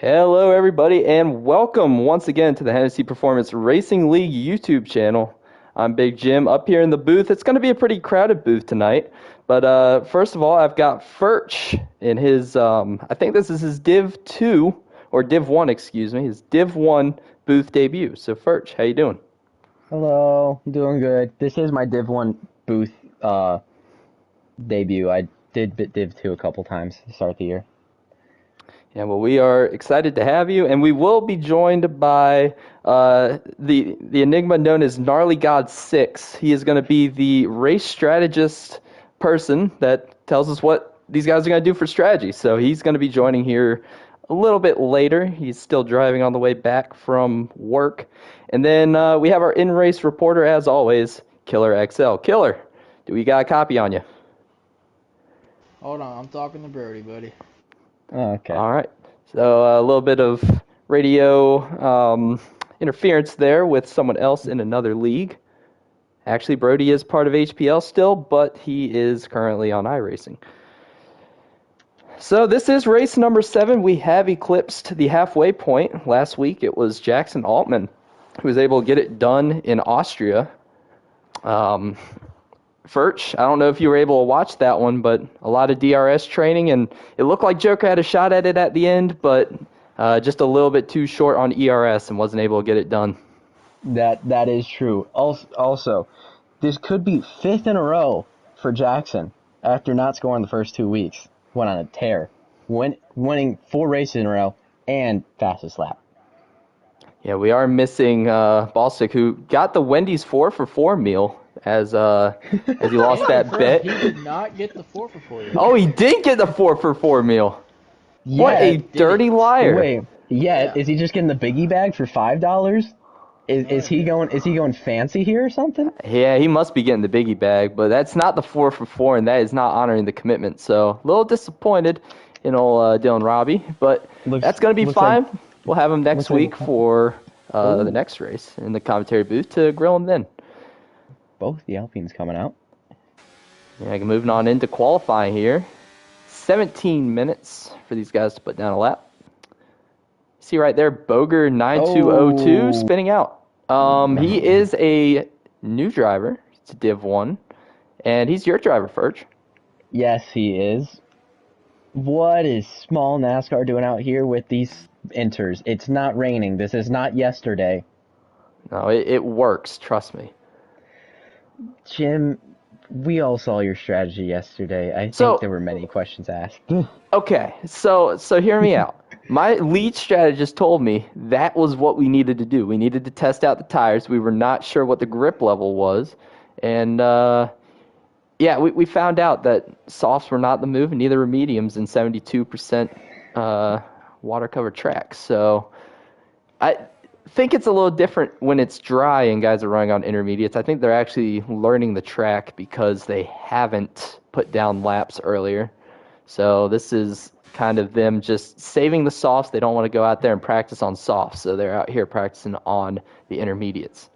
Hello, everybody, and welcome once again to the Hennessy Performance Racing League YouTube channel. I'm Big Jim up here in the booth. It's going to be a pretty crowded booth tonight, but first of all, I've got Furch in his, I think this is his Div 2, or Div 1, excuse me, his Div 1 booth debut. So, Furch, how you doing? Hello, doing good. This is my Div 1 booth debut. I did Div 2 a couple times to start the year. Yeah, well, we are excited to have you, and we will be joined by the enigma known as Gnarly God 6. He is going to be the race strategist person that tells us what these guys are going to do for strategy. So he's going to be joining here a little bit later. He's still driving on the way back from work. And then we have our in-race reporter, as always, Killer XL. Killer, do we got a copy on you? Hold on, I'm talking to Brody, buddy. Oh, okay. All right. So a little bit of radio interference there with someone else in another league. Actually, Brody is part of HPL still, but he is currently on iRacing. So this is race number 7. We have eclipsed the halfway point. Last week it was Jackson Altman who was able to get it done in Austria. Furch, I don't know if you were able to watch that one, but a lot of DRS training, and it looked like Joker had a shot at it at the end, but just a little bit too short on ERS and wasn't able to get it done. That is true. Also, this could be 5th in a row for Jackson after not scoring the first 2 weeks. Went on a tear, winning 4 races in a row and fastest lap. Yeah, we are missing Balsick, who got the Wendy's 4-for-4 meal as he lost that bet. He did not get the 4 for 4. Oh, he did get the 4-for-4 meal. What Yeah. a dirty liar! Wait. Yeah. Yeah. Is he just getting the biggie bag for $5? Is he going fancy here or something? Yeah, he must be getting the biggie bag, but that's not the 4-for-4, and that is not honoring the commitment. So a little disappointed in old Dylan Robbie, but that's going to be fine. We'll have him next week for the next race in the commentary booth to grill him then. Both the Alpines coming out. Yeah, moving on into qualifying here. 17 minutes for these guys to put down a lap. See right there, Boger 9202 spinning out. He is a new driver. It's a Div 1. And he's your driver, Furch. Yes, he is. What is small NASCAR doing out here with these inters? It's not raining. This is not yesterday. No, it works, trust me. Jim, we all saw your strategy yesterday. I think there were many questions asked. Okay, so hear me out. My lead strategist told me that was what we needed to do. We needed to test out the tires. We were not sure what the grip level was. And, yeah, we found out that softs were not the move, and neither were mediums in 72% water-covered tracks. So I think it's a little different when it's dry and guys are running on intermediates. I think they're actually learning the track because they haven't put down laps earlier. So this is kind of them just saving the softs. They don't want to go out there and practice on softs, so they're out here practicing on the intermediates.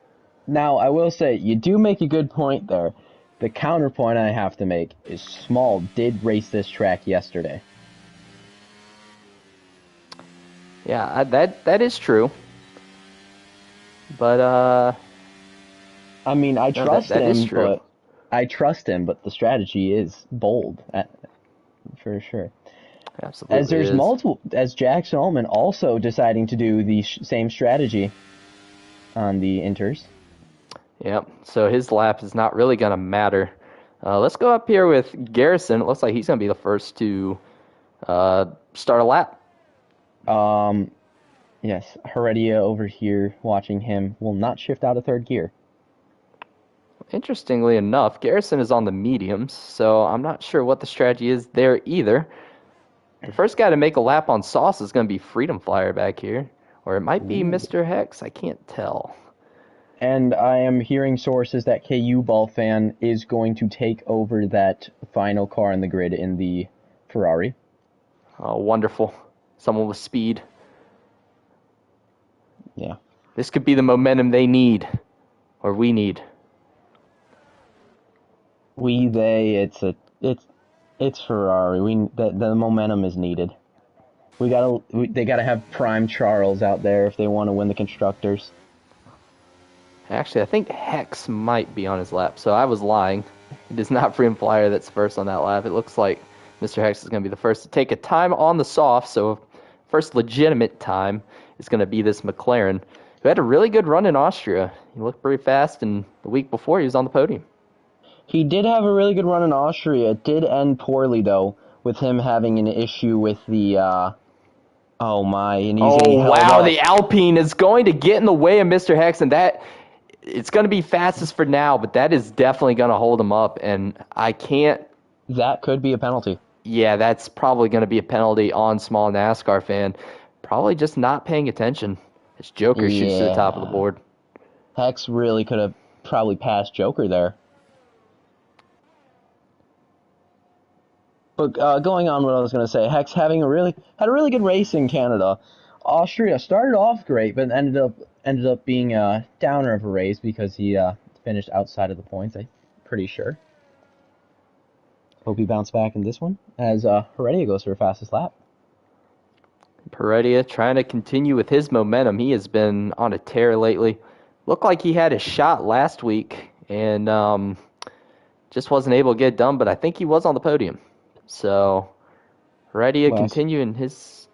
Now, I will say, you do make a good point there. The counterpoint I have to make is Small did race this track yesterday. Yeah, that is true. But I mean, I trust him, true. but the strategy is bold, for sure. Absolutely. As there's multiple, as Jackson Ullman also deciding to do the same strategy on the inters. Yep. So his lap is not really going to matter. Let's go up here with Garrison. It looks like he's going to be the first to start a lap. Yes, Heredia over here watching him will not shift out of third gear. Interestingly enough, Garrison is on the mediums, so I'm not sure what the strategy is there either. The first guy to make a lap on Sauce is going to be Freedom Flyer back here, or it might be Mr. Hex. I can't tell. And I am hearing sources that KU Ball Fan is going to take over that final car in the grid in the Ferrari. Oh, wonderful. Someone with speed. Yeah. This could be the momentum they need, or we need. It's Ferrari. The momentum is needed. They gotta have Prime Charles out there if they want to win the constructors. Actually, I think Hex might be on his lap, so I was lying. It is not Freedom Flyer that's first on that lap. It looks like Mr. Hex is going to be the first to take a time on the soft, so first legitimate time is going to be this McLaren, who had a really good run in Austria. He looked pretty fast, and the week before he was on the podium. He did have a really good run in Austria. It did end poorly, though, with him having an issue with the, oh my, and he's getting held Wow, up. the Alpine is going to get in the way of Mr. Hex, and that, it's going to be fastest for now, but that is definitely going to hold him up, and I can't, That could be a penalty. yeah, that's probably going to be a penalty on small NASCAR fan. Probably just not paying attention as Joker shoots to the top of the Yeah. board. Hex really could have probably passed Joker there. But going on what I was going to say, Hex had a really good race in Canada. Austria started off great, but ended up being a downer of a race because he finished outside of the points. I'm pretty sure. Hope he bounced back in this one as Heredia goes for her fastest lap. Heredia trying to continue with his momentum. He has been on a tear lately. Looked like he had a shot last week and just wasn't able to get it done, but I think he was on the podium. So Heredia continuing his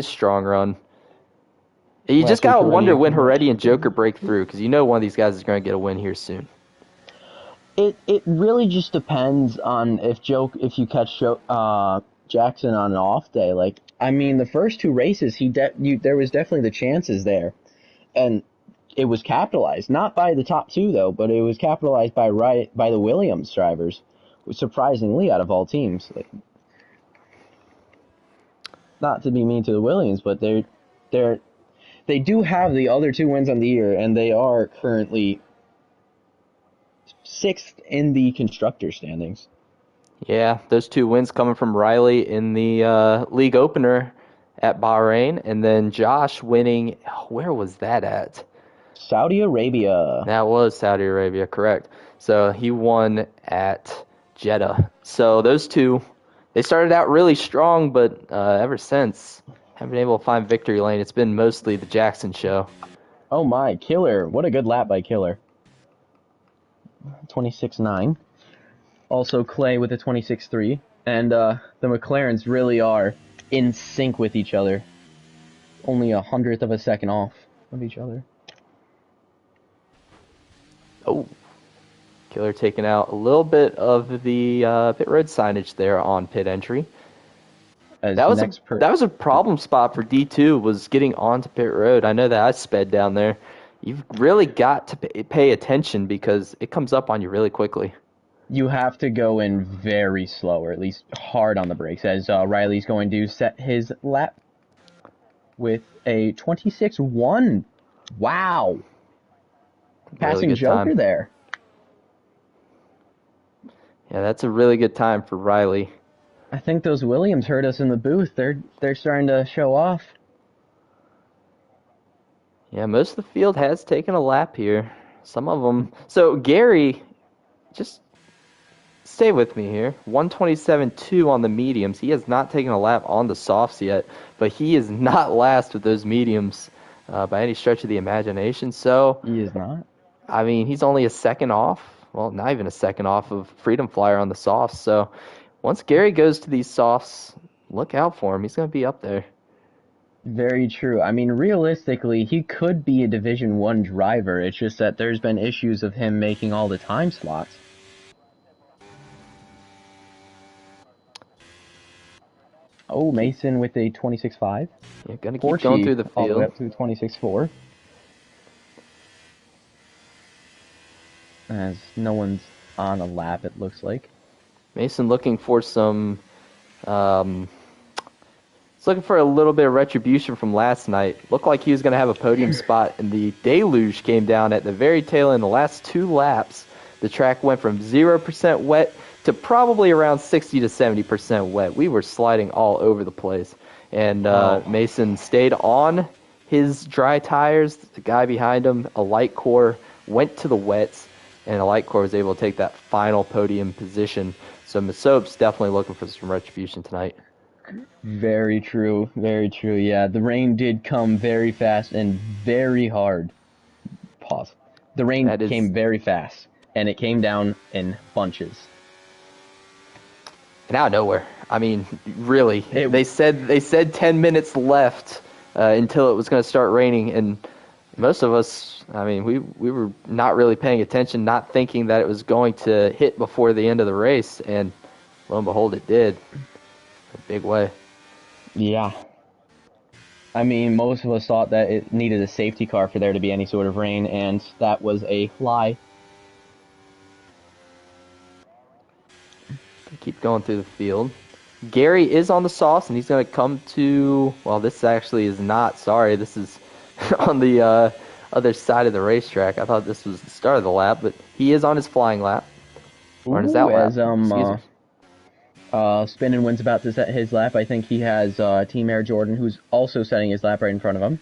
strong run. You just gotta wonder when Heredia and Joker break through, because you know one of these guys is going to get a win here soon. It really just depends on if you catch Jackson on an off day. Like, I mean, the first two races there was definitely the chances there, and it was capitalized not by the top two though, but it was capitalized by the Williams drivers, surprisingly out of all teams. Like, not to be mean to the Williams, but they do have the other two wins on the year, and they are currently sixth in the constructor standings. Yeah, those two wins coming from Riley in the league opener at Bahrain, and then Josh winning. Where was that at? Saudi Arabia. That was Saudi Arabia, correct. So he won at Jeddah. So those two, they started out really strong, but ever since, haven't been able to find victory lane. It's been mostly the Jackson show. Oh my, Killer. What a good lap by Killer. 26.9. Also Clay with a 26.3. And the McLarens really are in sync with each other. Only 100th of a second off of each other. Oh, Killer taking out a little bit of the pit road signage there on pit entry. That was a problem spot for D2, was getting onto pit road. I know that I sped down there. You've really got to pay attention because it comes up on you really quickly. You have to go in very slow, or at least hard on the brakes, as Riley's going to set his lap with a 26.1. Wow. Passing really Joker time there. Yeah, that's a really good time for Riley. I think those Williams heard us in the booth. They're starting to show off. Yeah, most of the field has taken a lap here. Some of them. So Gary, just stay with me here. 127.2 on the mediums. He has not taken a lap on the softs yet, but he is not last with those mediums by any stretch of the imagination. So He is not. I mean, he's only a second off. Well, not even a second off of Freedom Flyer on the softs. So once Gary goes to these softs, look out for him. He's going to be up there. Very true. I mean, realistically, he could be a Division 1 driver. It's just that there's been issues of him making all the time slots. Oh, Mason with a 26.5. You're going to keep going through the all the way field. up to 26.4. As no one's on a lap, it looks like. Mason looking for some... He's looking for a little bit of retribution from last night. Looked like he was going to have a podium spot, and the deluge came down at the very tail end. The last two laps, the track went from 0% wet to probably around 60 to 70% wet. We were sliding all over the place. And Mason stayed on his dry tires. The guy behind him, a light core, went to the wets, and a light core was able to take that final podium position. So Masop's definitely looking for some retribution tonight. Very true. Very true. Yeah, the rain did come very fast and very hard. Pause. The rain That is came very fast, and it came down in bunches. and out of nowhere. I mean, really, It- they said 10 minutes left until it was going to start raining, and most of us, I mean, we were not really paying attention, not thinking that it was going to hit before the end of the race, and lo and behold, it did. A big way. Yeah. I mean, most of us thought that it needed a safety car for there to be any sort of rain, and that was a lie. Keep going through the field. Gary is on the sauce, and he's going to come to. Well, this actually is not. Sorry, this is on the other side of the racetrack. I thought this was the start of the lap, but he is on his flying lap. Or on his out lap. As Excuse me. Spin and Win's about to set his lap. I think he has Team Air Jordan, who's also setting his lap right in front of him.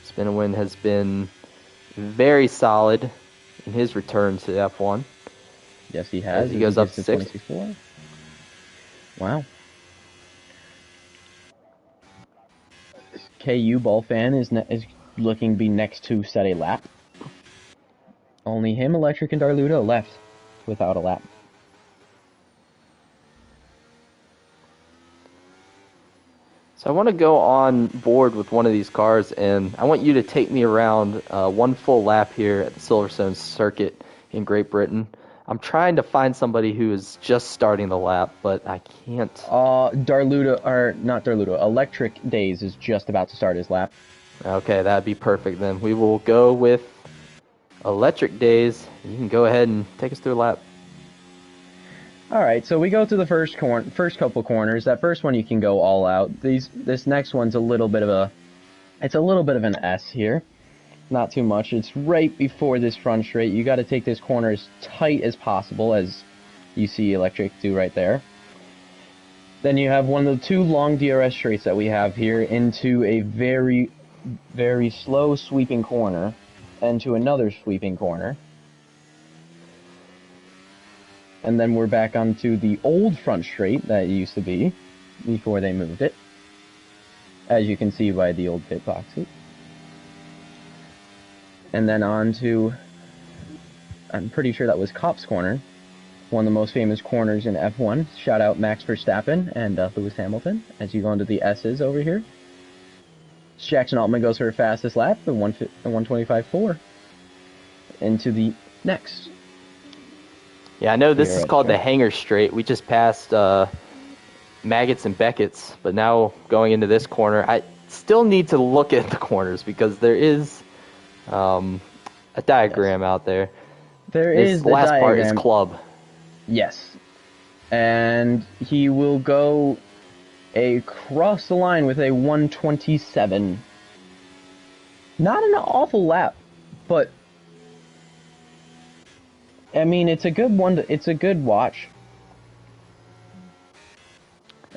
Spin and Win has been very solid in his return to F1. Yes, he has. He goes up to 6th. 26.4. Wow. KU Ball fan is looking to be next to set a lap. Only him, Electric, and Darluda left without a lap. So I want to go on board with one of these cars, and I want you to take me around one full lap here at the Silverstone circuit in Great Britain. I'm trying to find somebody who is just starting the lap, but I can't. Darluda, or not Darluda, Electric Days is just about to start his lap. Okay, that'd be perfect then. We will go with Electric Days. You can go ahead and take us through a lap. All right, so we go to the first couple corners. That first one you can go all out. This next one's a little bit of an S here. Not too much. It's right before this front straight. You got to take this corner as tight as possible, as you see Electric do right there. Then you have one of the two long DRS straights that we have here into a very, very slow sweeping corner, and to another sweeping corner. And then we're back onto the old front straight that it used to be before they moved it, as you can see by the old pit boxes. And then on to, I'm pretty sure that was Copse Corner, one of the most famous corners in F1. Shout out Max Verstappen and Lewis Hamilton as you go into the S's over here. Jackson Altman goes for her fastest lap, the 125.4. Into the next. Yeah, I know this Here is at called the track. Hanger Straight. We just passed Maggots and Beckett's, but now going into this corner, I still need to look at the corners because there is a diagram out there. There This is the last part is diagram. club. Yes. And he will go across the line with a 127. Not an awful lap, but I mean, it's a good one. It's a good watch.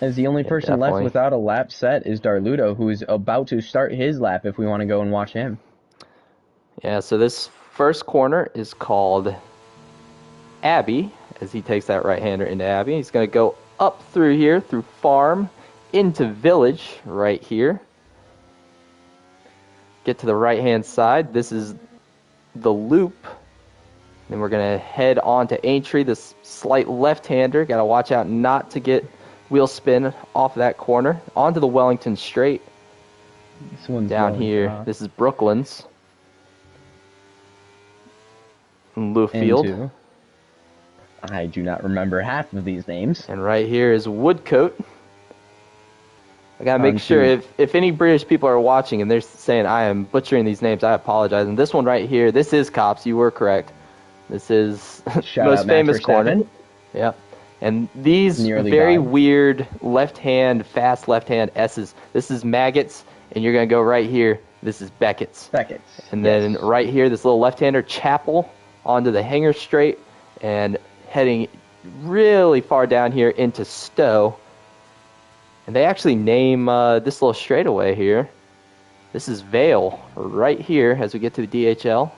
As the only Yeah, person definitely. left without a lap set is Darludo, who is about to start his lap if we want to go and watch him. Yeah, so this first corner is called Abbey, as he takes that right-hander into Abbey. He's going to go up through here, through Farm, into Village right here. Get to the right-hand side. This is the loop. Then we're going to head on to Aintree, this slight left-hander. Got to watch out not to get wheel spin off of that corner. Onto the Wellington Straight. This one's Down going here, across this is Brooklands. Lewfield. into- I do not remember half of these names. And right here is Woodcote. I gotta make Onto- sure if any British people are watching and they're saying I am butchering these names, I apologize. And this one right here, this is Cops. You were correct. This is Shout most out Max famous corner. Verstappen. Yeah. And these Nearly very died. weird fast left hand S's. This is Maggots, and you're gonna go right here. This is Beckett's. Beckett. And then Yes. right here, this little left-hander, Chapel, onto the Hanger Straight, and heading really far down here into Stowe. And they actually name this little straightaway here. This is Vale, right here, as we get to the DHL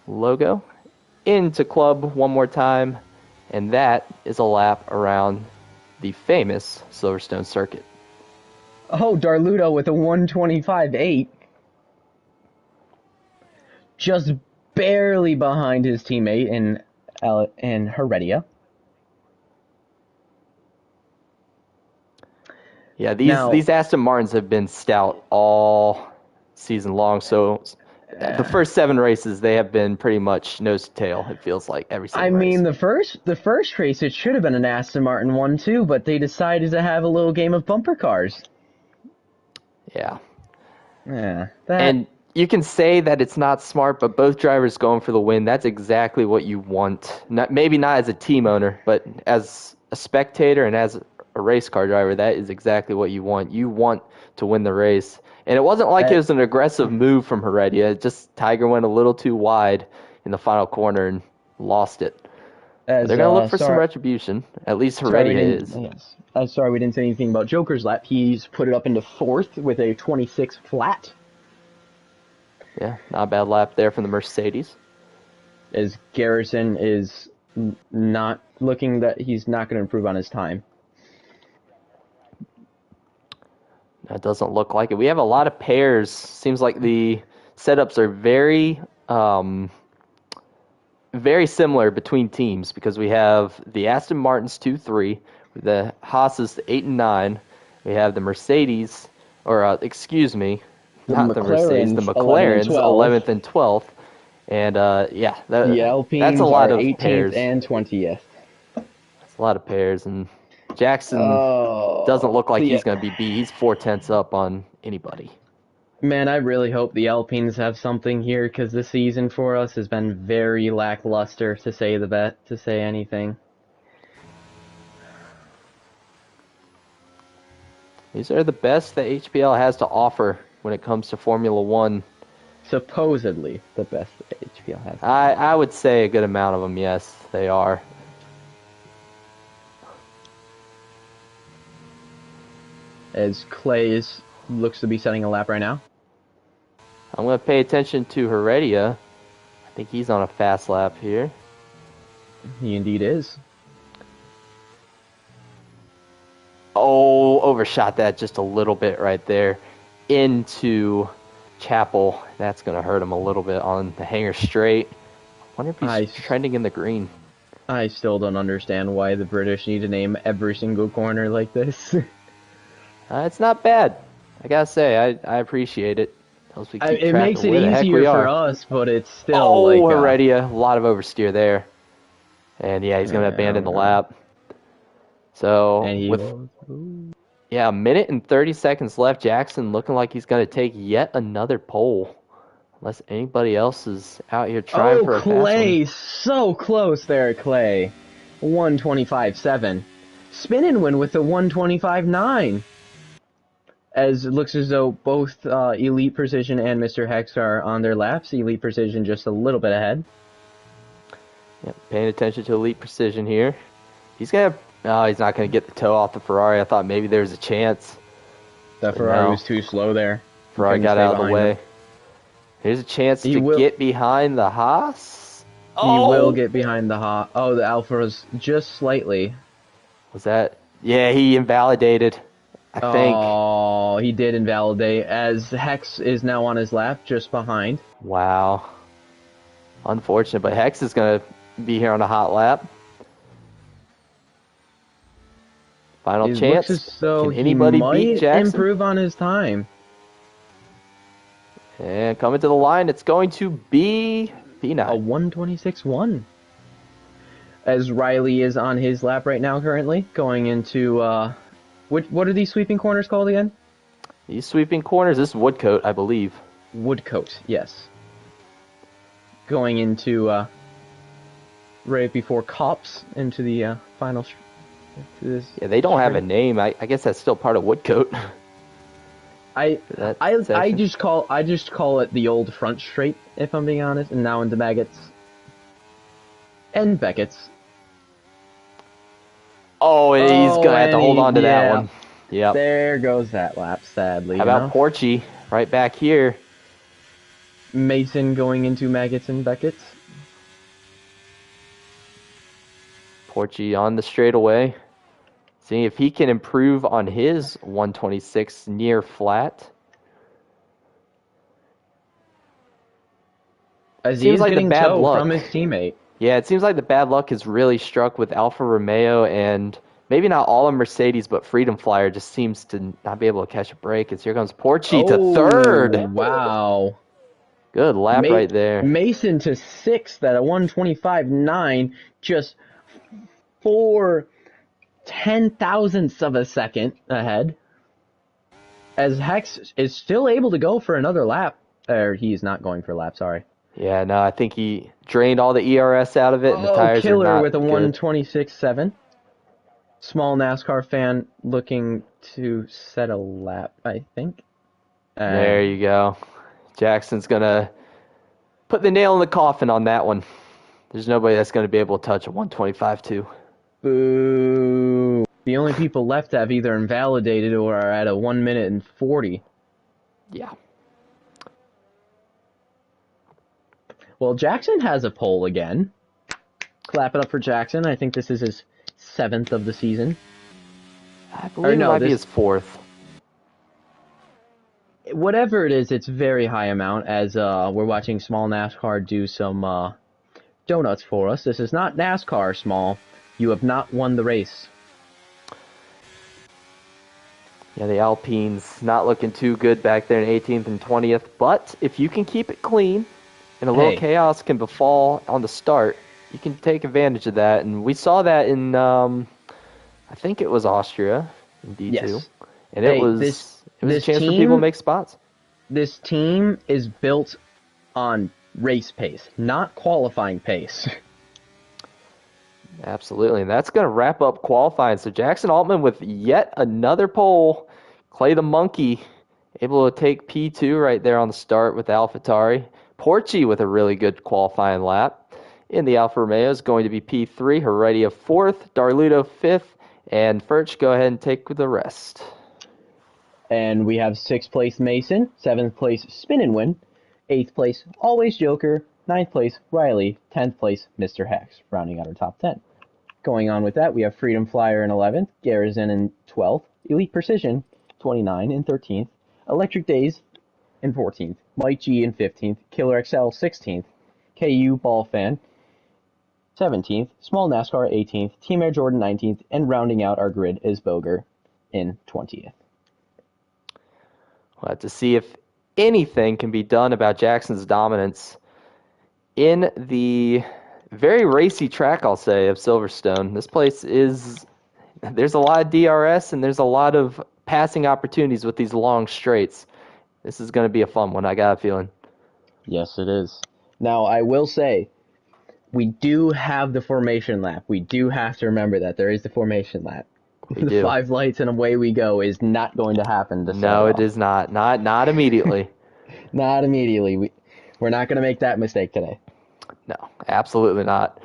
logo. Into Club one more time, and that is a lap around the famous Silverstone circuit. Oh, Darluto with a 125.8. Just barely behind his teammate in Heredia. Yeah, Now- these Aston Martins have been stout all season long. So the first 7 races, they have been pretty much nose to tail. It feels like every single I mean, race. the first race, it should have been an Aston Martin one too, but they decided to have a little game of bumper cars. Yeah. Yeah, And you can say that it's not smart, but both drivers going for the win, that's exactly what you want. Maybe not as a team owner, but as a spectator and as a race car driver, that is exactly what you want. You want to win the race. And it wasn't like it was an aggressive move from Heredia. Just Tiger went a little too wide in the final corner and lost it. They're going to look for some retribution. At least Heredia is. Yes. Sorry we didn't say anything about Joker's lap. He's put it up into 4th with a 26 flat. Yeah, not a bad lap there from the Mercedes. As Garrison is not looking that he's not going to improve on his time. That doesn't look like it. We have a lot of pairs. Seems like the setups are very similar between teams because we have the Aston Martins 2-3, the Haas's 8 and 9. We have the Mercedes, or excuse me, not the Mercedes, the McLarens 11th and 12th. And The Alpines that's a lot are of 18th pairs. and 20th. That's a lot of pairs, and Jackson doesn't look like he's going to be beat. He's 4/10 up on anybody. Man, I really hope the Alpines have something here because this season for us has been very lackluster, to say anything. These are the best that HPL has to offer when it comes to Formula One. Supposedly the best that HPL has. I would say a good amount of them, yes, they are. As Clay looks to be setting a lap right now. I'm going to pay attention to Heredia. I think he's on a fast lap here. He indeed is. Oh, overshot that just a little bit right there into Chapel. That's going to hurt him a little bit on the hanger straight. I wonder if he's trending in the green. I still don't understand why the British need to name every single corner like this. It's not bad. I got to say, I appreciate it. Helps me keep It track makes of it where the heck easier we for are. us, but it's still Heredia, a lot of oversteer there. And yeah, he's going to abandon the lap. So, a minute and 30 seconds left. Jackson looking like he's going to take yet another pole. Unless anybody else is out here trying for a fast one. Clay, so close there, Clay. 125.7. Spin and win with a 125.9. As it looks as though both Elite Precision and Mr. Hex are on their laps. Elite Precision just a little bit ahead. Yep, paying attention to Elite Precision here. He's not going to get the toe off the Ferrari. I thought maybe there was a chance. The Ferrari was too slow there. Ferrari got out of the way. Here's a chance to get behind the Haas. He will get behind the Haas. Oh, the Alfa was just slightly. Was that? Yeah, he invalidated. I think. Oh, he did invalidate, as Hex is now on his lap, just behind. Wow. Unfortunate, but Hex is going to be here on a hot lap. Final chance. So can anybody beat Jackson? Improve on his time. And coming to the line, it's going to be P9. A 126.1. As Riley is on his lap right now currently, going into, what are these sweeping corners called again? These sweeping corners, this is Woodcote, I believe. Woodcote, yes. Going into, right before Cops into the, final... Yeah, they don't have a name. I guess that's still part of Woodcote. I just call it the old front straight, if I'm being honest, and now into Maggots. And Beckett's. Oh, and he's gonna have to hold on to that one. Yep. There goes that lap, sadly. How about Porchy right back here? Mason going into Maggots and Beckett's. Porchi on the straightaway. Seeing if he can improve on his 126 near flat. As he Seems is like the getting bad toe luck. from his teammate. Yeah, it seems like the bad luck has really struck with Alfa Romeo, and maybe not all of Mercedes, but Freedom Flyer just seems to not be able to catch a break. As here comes Porchi to third. Wow. Good lap right there. Mason to sixth at a 125.9, just 4/10,000ths of a second ahead. As Hex is still able to go for another lap. Or he's not going for a lap, sorry. Yeah, no, I think he drained all the ERS out of it, and the tires Killer are not with a good. 126.7. Small NASCAR fan looking to set a lap, I think. There you go. Jackson's going to put the nail in the coffin on that one. There's nobody that's going to be able to touch a 125.2. Boo. The only people left have either invalidated or are at a 1 minute and 40. Yeah. Well, Jackson has a pole again. Clap it up for Jackson. I think this is his 7th of the season. I believe no, it might be this- his 4th. Whatever it is, it's very high amount as we're watching Small NASCAR do some donuts for us. This is not NASCAR, Small. You have not won the race. Yeah, the Alpines not looking too good back there in 18th and 20th. But if you can keep it clean and a little Hey. chaos can befall on the start, you can take advantage of that. And we saw that in, I think it was Austria in D2. Yes. And Hey, it was this a chance for team- people to make spots. This team is built on race pace, not qualifying pace. Absolutely, and that's going to wrap up qualifying. So Jackson Altman with yet another pole. Clay the Monkey able to take P2 right there on the start with AlphaTauri. Porchi with a really good qualifying lap. In the Alfa Romeo is going to be P3, Heredia 4th, Darludo 5th, and Furch go ahead and take the rest. And we have 6th place Mason, 7th place Spin and Win, 8th place Always Joker, 9th place Riley, 10th place Mr. Hex, rounding out our top 10. Going on with that, we have Freedom Flyer in 11th, Garrison in 12th, Elite Precision 29 in 13th, Electric Days in 14th, Mike G in 15th, Killer XL 16th, KU Ball Fan 17th, Small NASCAR 18th, Team Air Jordan 19th, and rounding out our grid is Boger in 20th. We'll have to see if anything can be done about Jackson's dominance in the very racy track, I'll say, of Silverstone. This place there's a lot of DRS and there's a lot of passing opportunities with these long straights. This is going to be a fun one, I got a feeling. Yes, it is. Now, I will say, we do have the formation lap. We do have to remember that there is the formation lap. We The do. 5 lights and away we go is not going to happen. To No, it is not. Not immediately. Not immediately. We're not going to make that mistake today. No, absolutely not.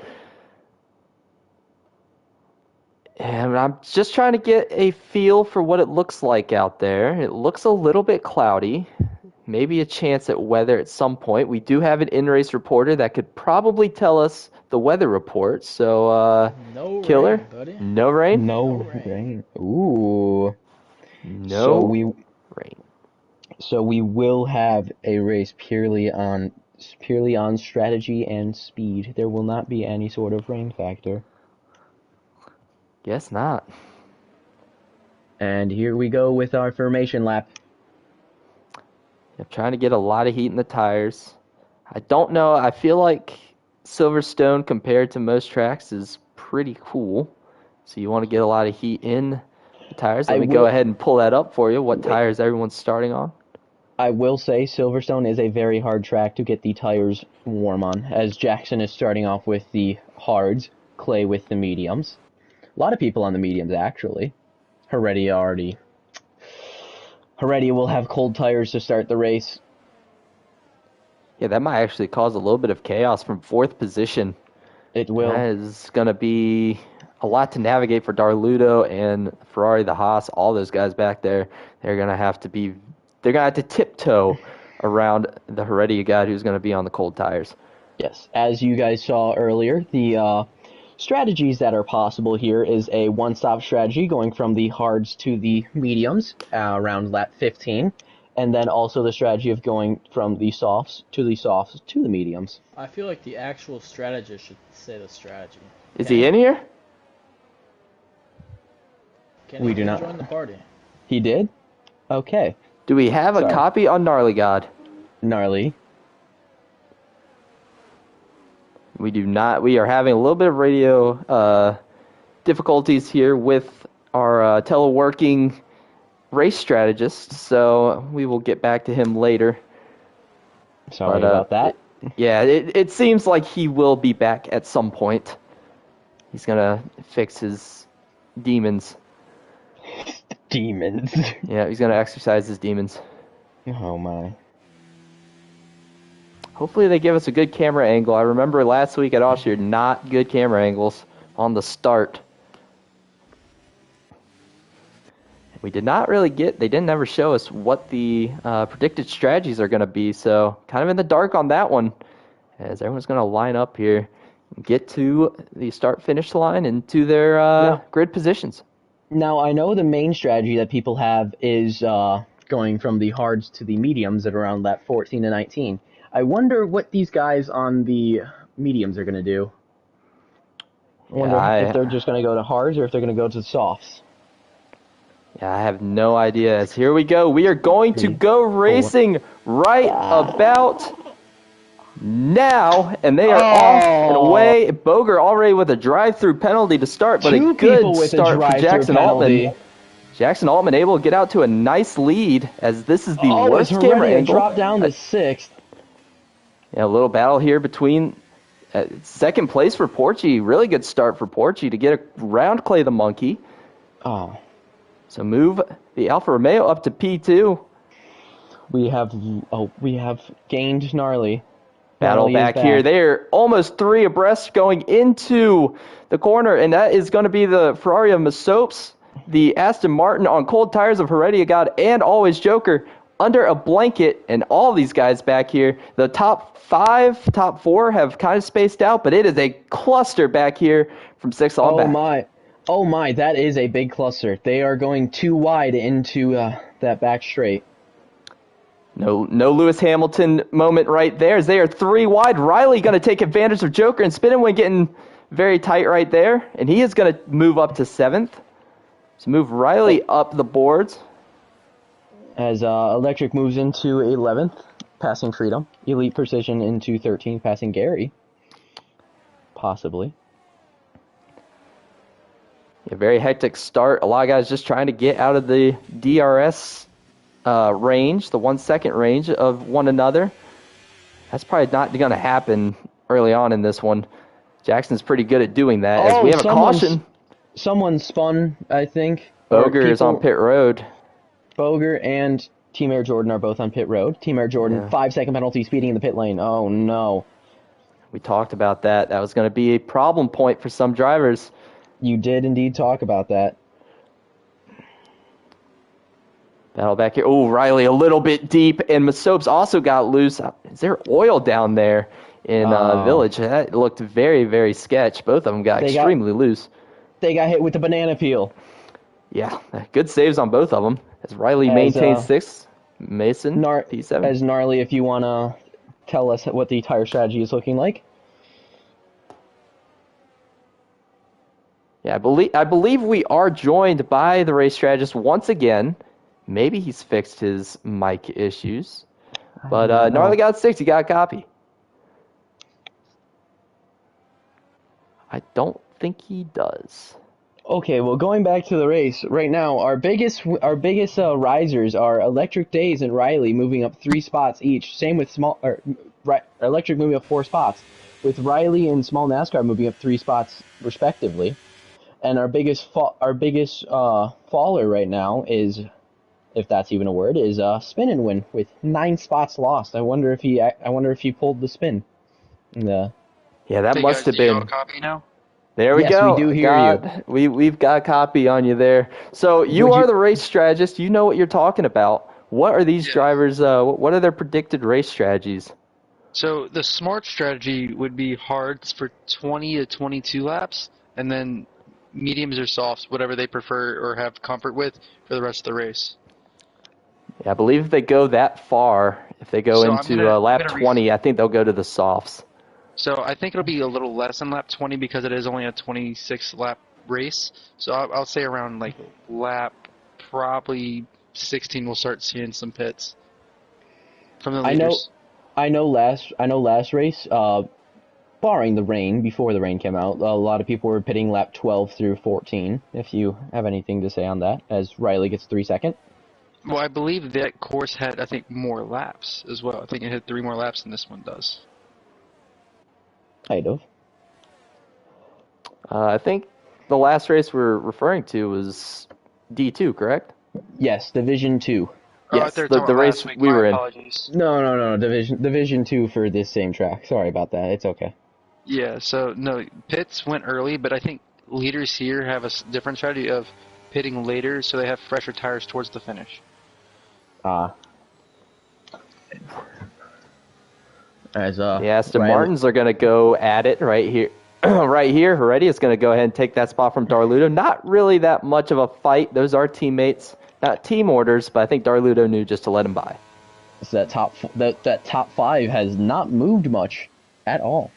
And I'm just trying to get a feel for what it looks like out there. It looks a little bit cloudy. Maybe a chance at weather at some point. We do have an in-race reporter that could probably tell us the weather report. So, No Killer, rain, buddy. no rain? No rain. Ooh. No rain. So we will have a race purely on strategy and speed. There will not be any sort of rain factor. Guess not. And here we go with our formation lap. I'm trying to get a lot of heat in the tires. I don't know. I feel like Silverstone compared to most tracks is pretty cool. So you want to get a lot of heat in the tires. Let me go ahead and pull that up for you. What tires everyone's starting on? I will say Silverstone is a very hard track to get the tires warm on, as Jackson is starting off with the hards, Clay with the mediums. A lot of people on the mediums, actually. Heredia will have cold tires to start the race. Yeah, that might actually cause a little bit of chaos from 4th position. It will. That is going to be a lot to navigate for Darludo and Ferrari, the Haas, all those guys back there. They're going to have to tiptoe around the Heredia guy who's going to be on the cold tires. Yes, as you guys saw earlier, the strategies that are possible here is a one-stop strategy going from the hards to the mediums around lap 15, and then also the strategy of going from the softs to the mediums. I feel like the actual strategist should say the strategy. Is he in here? Kenny, We do not. join the party. He did? Okay. Do we have a Sorry. copy on Gnarly God? Gnarly. We do not. We are having a little bit of radio difficulties here with our teleworking race strategist, so we will get back to him later. Sorry But, about that. Yeah, it seems like he will be back at some point. He's gonna fix his demons. Demons. Yeah, he's gonna exercise his demons. Oh my. Hopefully they give us a good camera angle. I remember last week at Austria, not good camera angles on the start. We did not really get, they didn't ever show us what the predicted strategies are going to be, so kind of in the dark on that one, as everyone's going to line up here, get to the start-finish line and to their grid positions. Now, I know the main strategy that people have is going from the hards to the mediums at around lap 14 to 19. I wonder what these guys on the mediums are going to do. I wonder if they're just going to go to hards or if they're going to go to softs. Yeah, I have no idea. As here we go. We are going to go racing right about now, and they are off and away. Boger already with a drive-through penalty to start, but Two a people good with a start for drive-through Jackson penalty. Altman. Jackson Altman able to get out to a nice lead, as this is the worst it's camera already angle. dropped down to sixth. Yeah, a little battle here between second place for Porchy. Really good start for Porchy to get around Clay the Monkey. Oh, So move the Alfa Romeo up to P2. we have gained Gnarly. Battle Gnarly is back here. They're almost three abreast going into the corner, and that is going to be the Ferrari of Masopes, the Aston Martin on cold tires of Heredia God, and Always Joker under a blanket, and all these guys back here. The top four have kind of spaced out, but it is a cluster back here from sixth on back. Oh my, that is a big cluster. They are going too wide into that back straight. No Lewis Hamilton moment right there, as they are three wide. Riley going to take advantage of Joker and spinning when getting very tight right there, and he is going to move up to seventh. So move Riley up the boards. As Electric moves into 11th, passing Freedom. Elite Precision into 13th, passing Gary. Possibly. A very hectic start. A lot of guys just trying to get out of the DRS range, the 1 second range of one another. That's probably not going to happen early on in this one. Jackson's pretty good at doing that, as we have a caution. Someone spun, I think. Boger is on pit road. Boger and Team Air Jordan are both on pit road. Team Air Jordan, 5 second penalty speeding in the pit lane. Oh no. We talked about that. That was going to be a problem point for some drivers. You did indeed talk about that. Battle back here. Oh, Riley a little bit deep, and Masopes also got loose. Is there oil down there in Village? That looked very, very sketch. Both of them got extremely loose. They got hit with the banana peel. Yeah, good saves on both of them. As Riley maintains sixth, Mason, P7. As Gnarly, if you want to tell us what the tire strategy is looking like. Yeah, I believe we are joined by the race strategist once again. Maybe he's fixed his mic issues. But Gnarly got 6. You got a copy. I don't think he does. Okay, well, going back to the race right now, our biggest risers are Electric Days and Riley moving up 3 spots each. Same with Electric moving up 4 spots, with Riley and Small NASCAR moving up 3 spots respectively. And our biggest faller right now is, if that's even a word, is Spin and Win with 9 spots lost. I wonder if he pulled the spin. Yeah, that must have been. A copy now? There we go. We do hear you. We've got a copy on you there. So you are the race strategist. You know what you're talking about. What are these drivers? What are their predicted race strategies? So the smart strategy would be hards for 20 to 22 laps, and then mediums or softs, whatever they prefer or have comfort with, for the rest of the race. Yeah, I believe if they go that far, if they go So I'm into gonna lap 20, I think they'll go to the softs. So I think it'll be a little less than lap 20 because it is only a 26 lap race. So I'll say around like lap probably 16 we'll start seeing some pits from the I know, leaders. I know last race, barring the rain, before the rain came out, a lot of people were pitting lap 12 through 14. If you have anything to say on that, as Riley gets 3 second. Well, I believe that course had, I think, more laps as well. I think it had 3 more laps than this one does. Kind of. I think the last race we're referring to was D2, correct? Yes, Division 2. Oh, I Yes, thought you were the talking about race last week. we My were in. apologies. No, Division 2 for this same track. Sorry about that. It's okay. Yeah, so no, pits went early, but I think leaders here have a different strategy of pitting later so they have fresher tires towards the finish. As The Aston Riley- Martins are going to go at it right here. Right here, Heredia is going to go ahead and take that spot from Darludo. Not really that much of a fight. Those are teammates, not team orders, but I think Darludo knew just to let him by. So that top 5 has not moved much at all.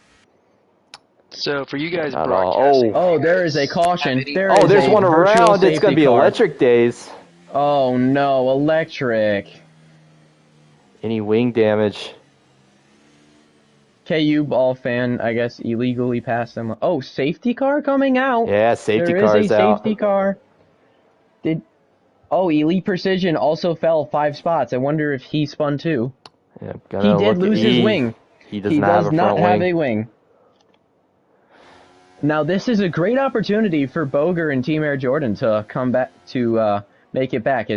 So for you guys Not all. broadcasting, Oh, there is a caution. There Oh, is there's a one virtual around. It's going safety to be car. electric days. Oh no, electric. Any wing damage? KU ball fan, I guess, illegally passed them. Oh, safety car coming out. Yeah, safety There car is is a out. safety car. Elite Precision also fell 5 spots. I wonder if he spun too. Yeah, He did lose his wing. He does He not does have a not front have wing. a wing. Now this is a great opportunity for Boger and Team Air Jordan to come back to make it back.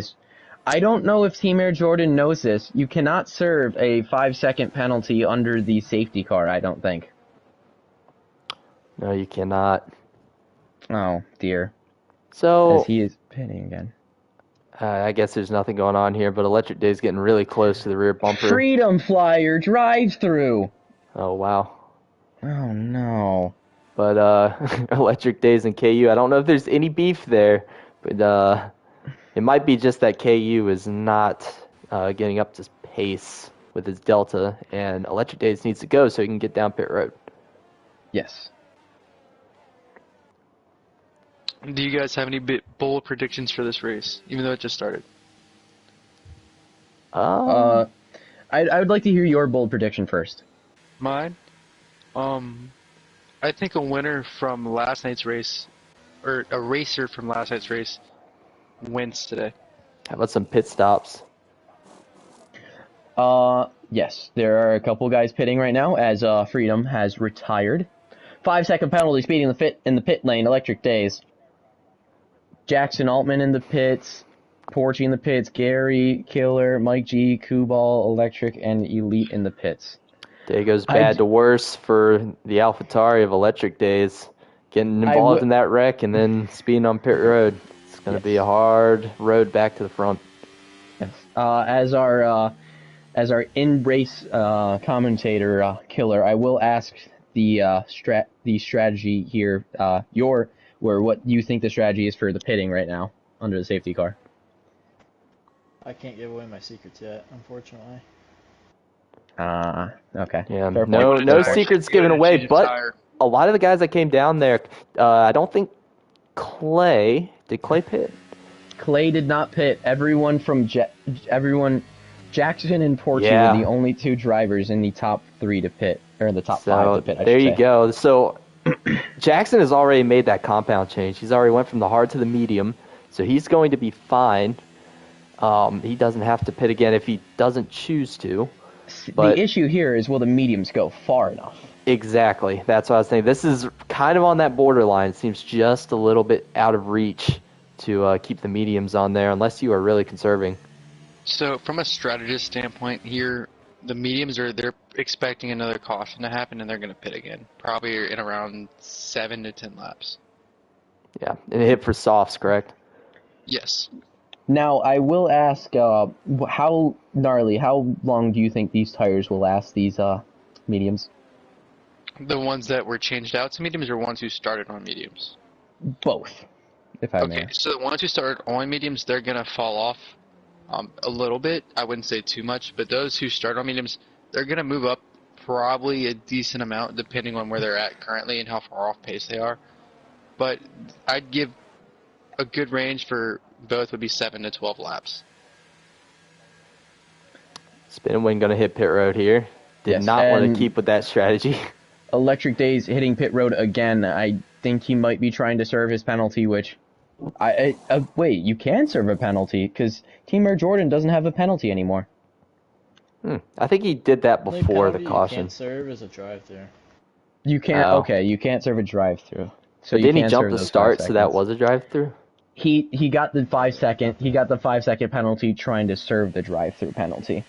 I don't know if Team Air Jordan knows this. You cannot serve a 5-second penalty under the safety car, I don't think. No, you cannot. Oh, dear. So, As he is pitting again. I guess there's nothing going on here, but Electric Day's getting really close to the rear bumper. Freedom Flyer drive-through. Oh, wow. Oh, no. But Electric Days and KU, I don't know if there's any beef there, but it might be just that KU is not getting up to pace with his Delta, and Electric Days needs to go so he can get down pit road. Yes. do you guys have any bold predictions for this race, even though it just started? I would like to hear your bold prediction first. Mine? I think a winner from last night's race, or a racer from last night's race, wins today. How about some pit stops? Yes, there are a couple guys pitting right now as Freedom has retired. 5-second penalty speeding in the pit lane, Electric Days. Jackson Altman in the pits, Porchy in the pits, Gary, Killer, Mike G, Kubal, Electric, and Elite in the pits. Day goes bad to worse for the AlphaTauri of Electric Days. Getting involved in that wreck and then speeding on pit road. It's going to be a hard road back to the front. Yes. As our in-race commentator, Killer, I will ask the strategy here, what you think the strategy is for the pitting right now under the safety car. I can't give away my secrets yet, unfortunately. Okay. Yeah, Fair no point. secrets given away, but a lot of the guys that came down there, I don't think did Clay pit? Clay did not pit. Everyone from Jackson and Porchy Yeah. were the only 2 drivers in the top 3 to pit, or in the top 5 to pit. I There should you say. go. So Jackson has already made that compound change. He's already went from the hard to the medium, so he's going to be fine. He doesn't have to pit again if he doesn't choose to. But the issue here is, will the mediums go far enough? Exactly. That's what I was saying. This is kind of on that borderline. It seems just a little bit out of reach to keep the mediums on there unless you are really conserving. So from a strategist standpoint here, the mediums they're expecting another caution to happen and they're going to pit again, probably in around 7 to 10 laps. Yeah, and a hit for softs, correct? Yes. Now, I will ask, how long do you think these tires will last, these mediums. The ones that were changed out to mediums or ones who started on mediums? Both, if I may. Okay, so the ones who started on mediums, they're gonna fall off a little bit. I wouldn't say too much, but those who start on mediums, they're gonna move up probably a decent amount depending on where they're at currently and how far off pace they are. But I'd give a good range for both would be 7 to 12 laps. Spin Wing going to hit pit road here. Did Yes, not want and- to keep with that strategy. Electric Days hitting pit road again. I think he might be trying to serve his penalty, which wait, you can serve a penalty because Team Air Jordan doesn't have a penalty anymore. I think he did that Only before the penalty caution. You can't serve as a drive-through. You can't. Oh. Okay, you can't serve a drive-through. So But you didn't he can jump serve the those 5 start, so that seconds. was a drive-through? He got the 5-second. He got the 5-second penalty trying to serve the drive-through penalty.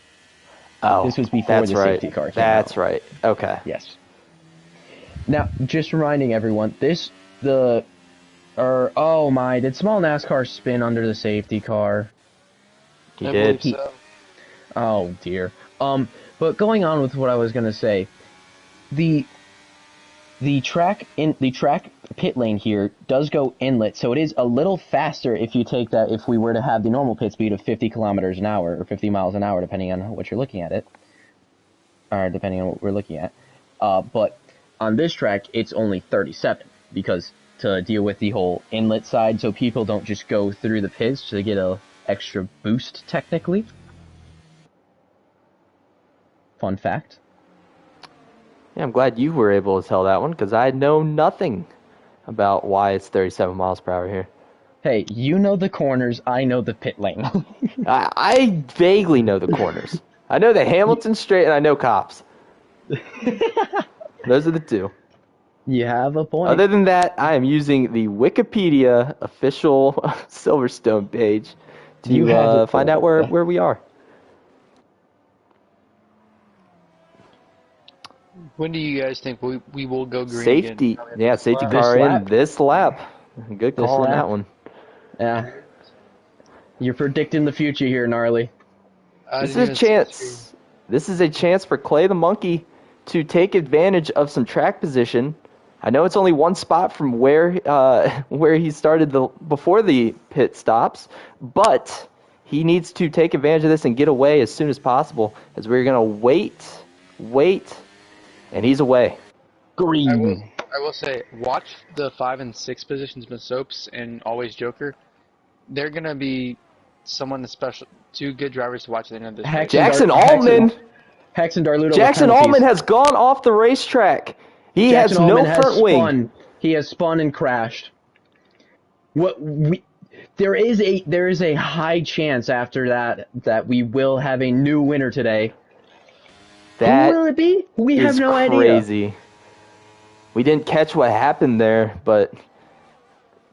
Oh, This was before that's the right. safety car came That's out. right. Okay. Yes. Now, just reminding everyone, did Small NASCAR spin under the safety car? He I did. believe so. Oh dear. But going on with what I was gonna say, the track pit lane here does go inlet, so it is a little faster if you take that. If we were to have the normal pit speed of 50 kilometers an hour or 50 miles an hour, depending on what you're looking at it, or depending on what we're looking at. But on this track, it's only 37 because to deal with the whole inlet side, so people don't just go through the pits to get a extra boost technically. Fun fact. Yeah, I'm glad you were able to tell that one because I know nothing about why it's 37 miles per hour here. Hey, you know the corners, I know the pit lane. I vaguely know the corners. I know the Hamilton Straight and I know Cops. Those are the two. You have a point. Other than that, I am using the Wikipedia official Silverstone page You have to it find pulled out up. where we are. When do you guys think we will go green Safety, again? yeah, safety This car in lap. this lap. Good This call on lap. that one. Yeah. You're predicting the future here, Gnarly. I This didn't is a even see the screen. chance. This is a chance for Clay the Monkey to take advantage of some track position. I know it's only one spot from where he started before the pit stops, but he needs to take advantage of this and get away as soon as possible. As we're gonna wait, and he's away. Green. I will say, watch the 5 and 6 positions with Soaps and Always Joker. They're gonna be someone special. 2 good drivers to watch at the end of this Heck, race. Jackson Hex and Allman. Hex and Darluto. with Jackson penalties. Allman has gone off the racetrack. He Jackson has no Allman has front wing. spun. He has spun and crashed. There is a high chance after that we will have a new winner today. That Who will it be? We have is no idea. crazy. We didn't catch what happened there, but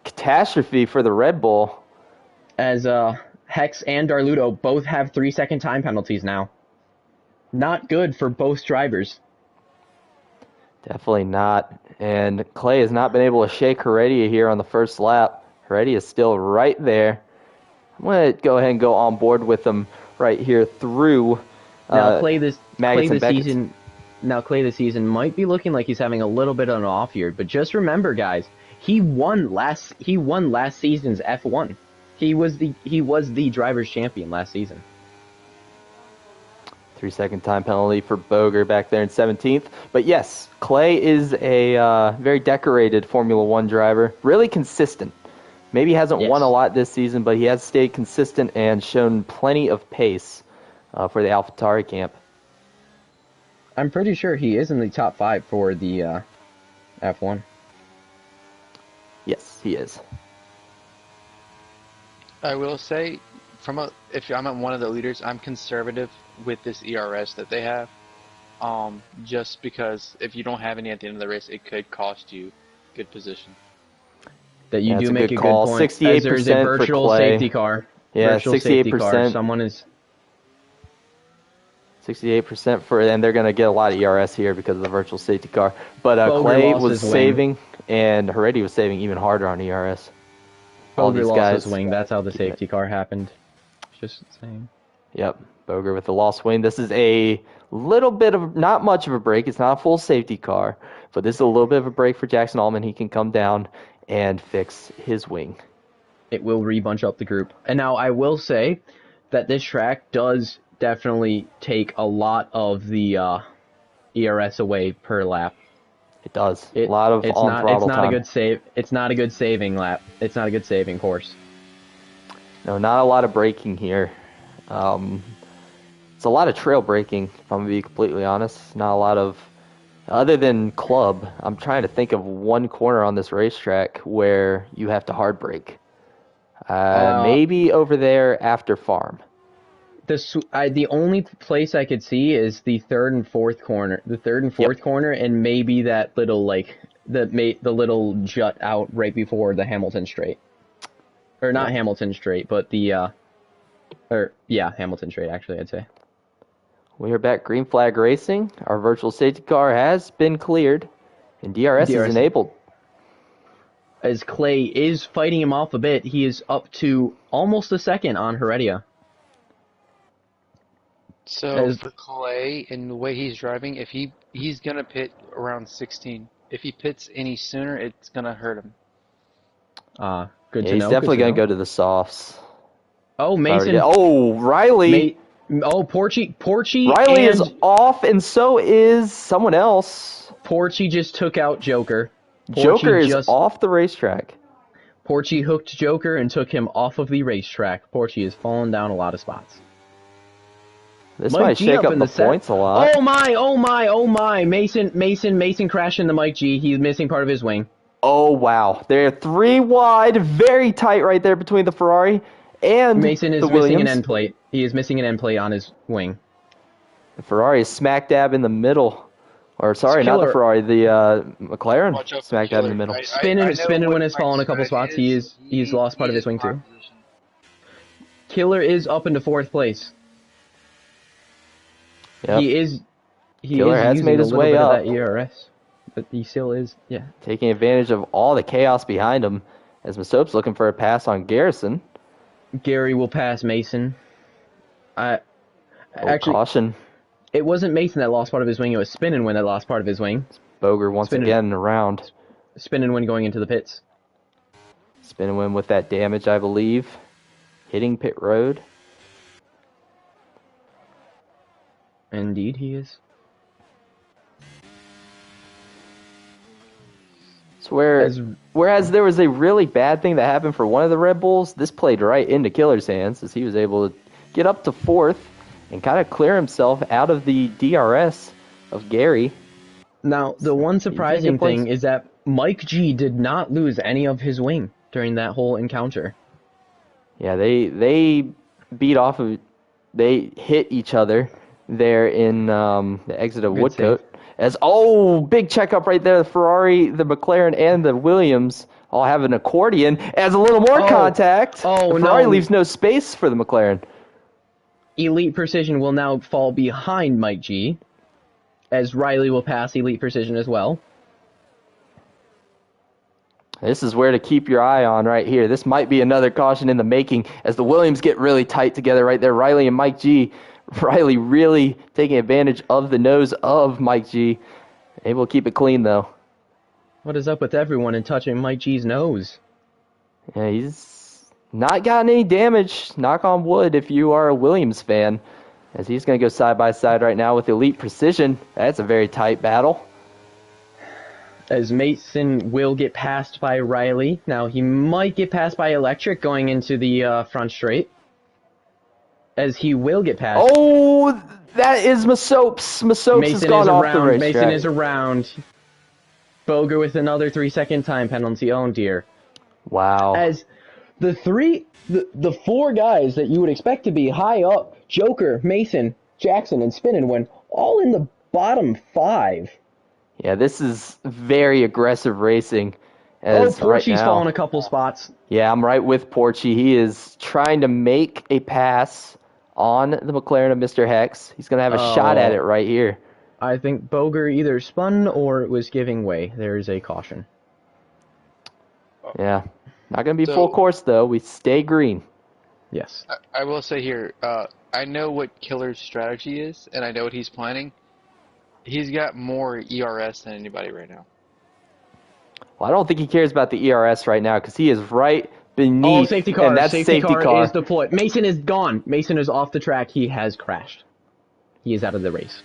catastrophe for the Red Bull. As Hex and Darluto both have 3-second time penalties now. Not good for both drivers. Definitely not. And Clay has not been able to shake Heredia here on the first lap. Heredia is still right there. I'm going to go ahead and go on board with him right here through Now Clay this Maggots and Beckett's. season. Now Clay this season might be looking like he's having a little bit of an off year, but just remember, guys, he won last season's F1. He was the drivers' champion last season. 3-second time penalty for Boger back there in 17th. But yes, Clay is a very decorated Formula One driver. Really consistent. Maybe hasn't won Yes. a lot this season, but he has stayed consistent and shown plenty of pace for the AlphaTauri camp. I'm pretty sure he is in the top 5 for the F1. Yes, he is. I will say, if I'm at one of the leaders, I'm conservative with this ERS that they have. Just because if you don't have any at the end of the race, it could cost you good position. That you Yeah, do that's a make good a call. good point. 68% As there is a for virtual Clay. safety car. Yeah, Virtual safety car. 68%. Someone is 68% and they're going to get a lot of ERS here because of the virtual safety car. But Boger Clay lost was his wing. saving, and Heredia was saving even harder on ERS. All Boger these lost guys. his wing. That's how the safety car happened. Just saying. Yep. Boger with the lost wing. This is a little bit of, not much of a break. It's not a full safety car, but this is a little bit of a break for Jackson Allman. He can come down and fix his wing. It will rebunch up the group. And now I will say that this track does definitely take a lot of the ERS away per lap. It does. A lot of on throttle It's not time. a good save. It's not a good saving lap. It's not a good saving course. No, not a lot of braking here. It's a lot of trail braking, if I'm going to be completely honest. Not a lot of, other than club, I'm trying to think of one corner on this racetrack where you have to hard brake. Maybe over there after farm. The only place I could see is the third and fourth corner. The third and fourth corner, and maybe that little the little jut out right before the Hamilton straight. Or not Hamilton straight, but the Hamilton straight actually, I'd say. We are back green flag racing. Our virtual safety car has been cleared, and DRS is enabled. As Clay is fighting him off a bit, he is up to almost a second on Heredia. So for Clay and the way he's driving, if he's gonna pit around 16. If he pits any sooner, it's gonna hurt him. Good to He's know. definitely going to go to the softs. Oh, Mason. Oh, Riley. Porchy. Riley is off, and so is someone else. Porchy just took out Joker. Joker is off the racetrack. Porchy hooked Joker and took him off of the racetrack. Porchy has fallen down a lot of spots. This might shake up the points a lot. Oh my. Mason crashed into Mike G. He's missing part of his wing. Oh, wow. They're 3 wide, very tight right there between the Ferrari and Mason is the missing Williams. an end plate. He is missing an end plate on his wing. The Ferrari is smack dab in the middle. Or, sorry, not the Ferrari, the McLaren smack dab in the middle. Spinning has fallen a couple spots. He's lost part of his wing too. Killer is up into 4th place. Yep. Killer has made his way up. That ERS, but he still is, taking advantage of all the chaos behind him as Masope's looking for a pass on Garrison. Gary will pass Mason. Actually, caution. It wasn't Mason that lost part of his wing. It was Spin and Win that lost part of his wing. Boger once again around. Spin and Win going into the pits. Spin and Win with that damage, I believe. Hitting pit road. Indeed, he is. So whereas there was a really bad thing that happened for one of the Red Bulls, this played right into Killer's hands as he was able to get up to 4th and kind of clear himself out of the DRS of Gary. Now, the one surprising thing is that Mike G did not lose any of his wing during that whole encounter. Yeah, they beat off of, they hit each other there in the exit of Woodcote. Big checkup right there. The Ferrari, the McLaren, and the Williams all have an accordion as a little more contact. The Ferrari leaves no space for the McLaren. Elite Precision will now fall behind Mike G, as Riley will pass Elite Precision as well. This is where to keep your eye on right here. This might be another caution in the making as the Williams get really tight together right there. Riley and Mike G. Riley really taking advantage of the nose of Mike G. Able to keep it clean, though. What is up with everyone and touching Mike G's nose? Yeah, he's not gotten any damage, knock on wood, if you are a Williams fan, as he's going to go side by side right now with Elite Precision. That's a very tight battle. As Mason will get passed by Riley. Now, he might get passed by Electric going into the front straight. As he will get passed. Oh, that is Masope's. Masope's has gone off the racetrack. Mason is around. Boger with another 3-second time penalty. Oh dear. Wow. As the 4 guys that you would expect to be high up, Joker, Mason, Jackson, and Spin and Win, all in the bottom 5. Yeah, this is very aggressive racing. Porchy's fallen a couple spots. Yeah, I'm right with Porchy. He is trying to make a pass on the McLaren of Mr. Hex. He's going to have a shot at it right here. I think Boger either spun or was giving way. There is a caution. Yeah. Not going to be full course, though. We stay green. Yes. I will say here, I know what Killer's strategy is, and I know what he's planning. He's got more ERS than anybody right now. Well, I don't think he cares about the ERS right now because he is right Oh, beneath, safety car. and that's Safety car car. is deployed. Mason is gone. Mason is off the track. He has crashed. He is out of the race.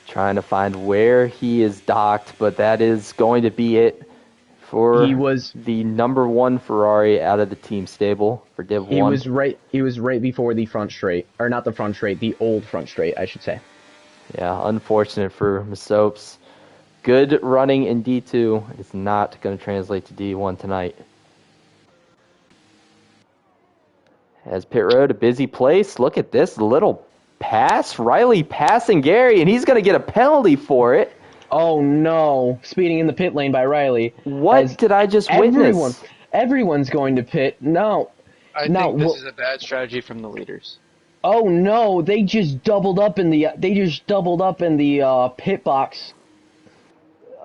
Trying to find where he is docked, but that is going to be it for He was the number 1 Ferrari out of the team stable for Div 1. He was right before the front straight, or not the front straight, the old front straight, I should say. Yeah, unfortunate for Masopes. Good running in D2 is not going to translate to D1 tonight. As pit road, a busy place. Look at this little pass. Riley passing Gary, and he's going to get a penalty for it. Oh no! Speeding in the pit lane by Riley. What did I just witness? Everyone's going to pit. No. I think this is a bad strategy from the leaders. Oh no! They just doubled up in the pit box.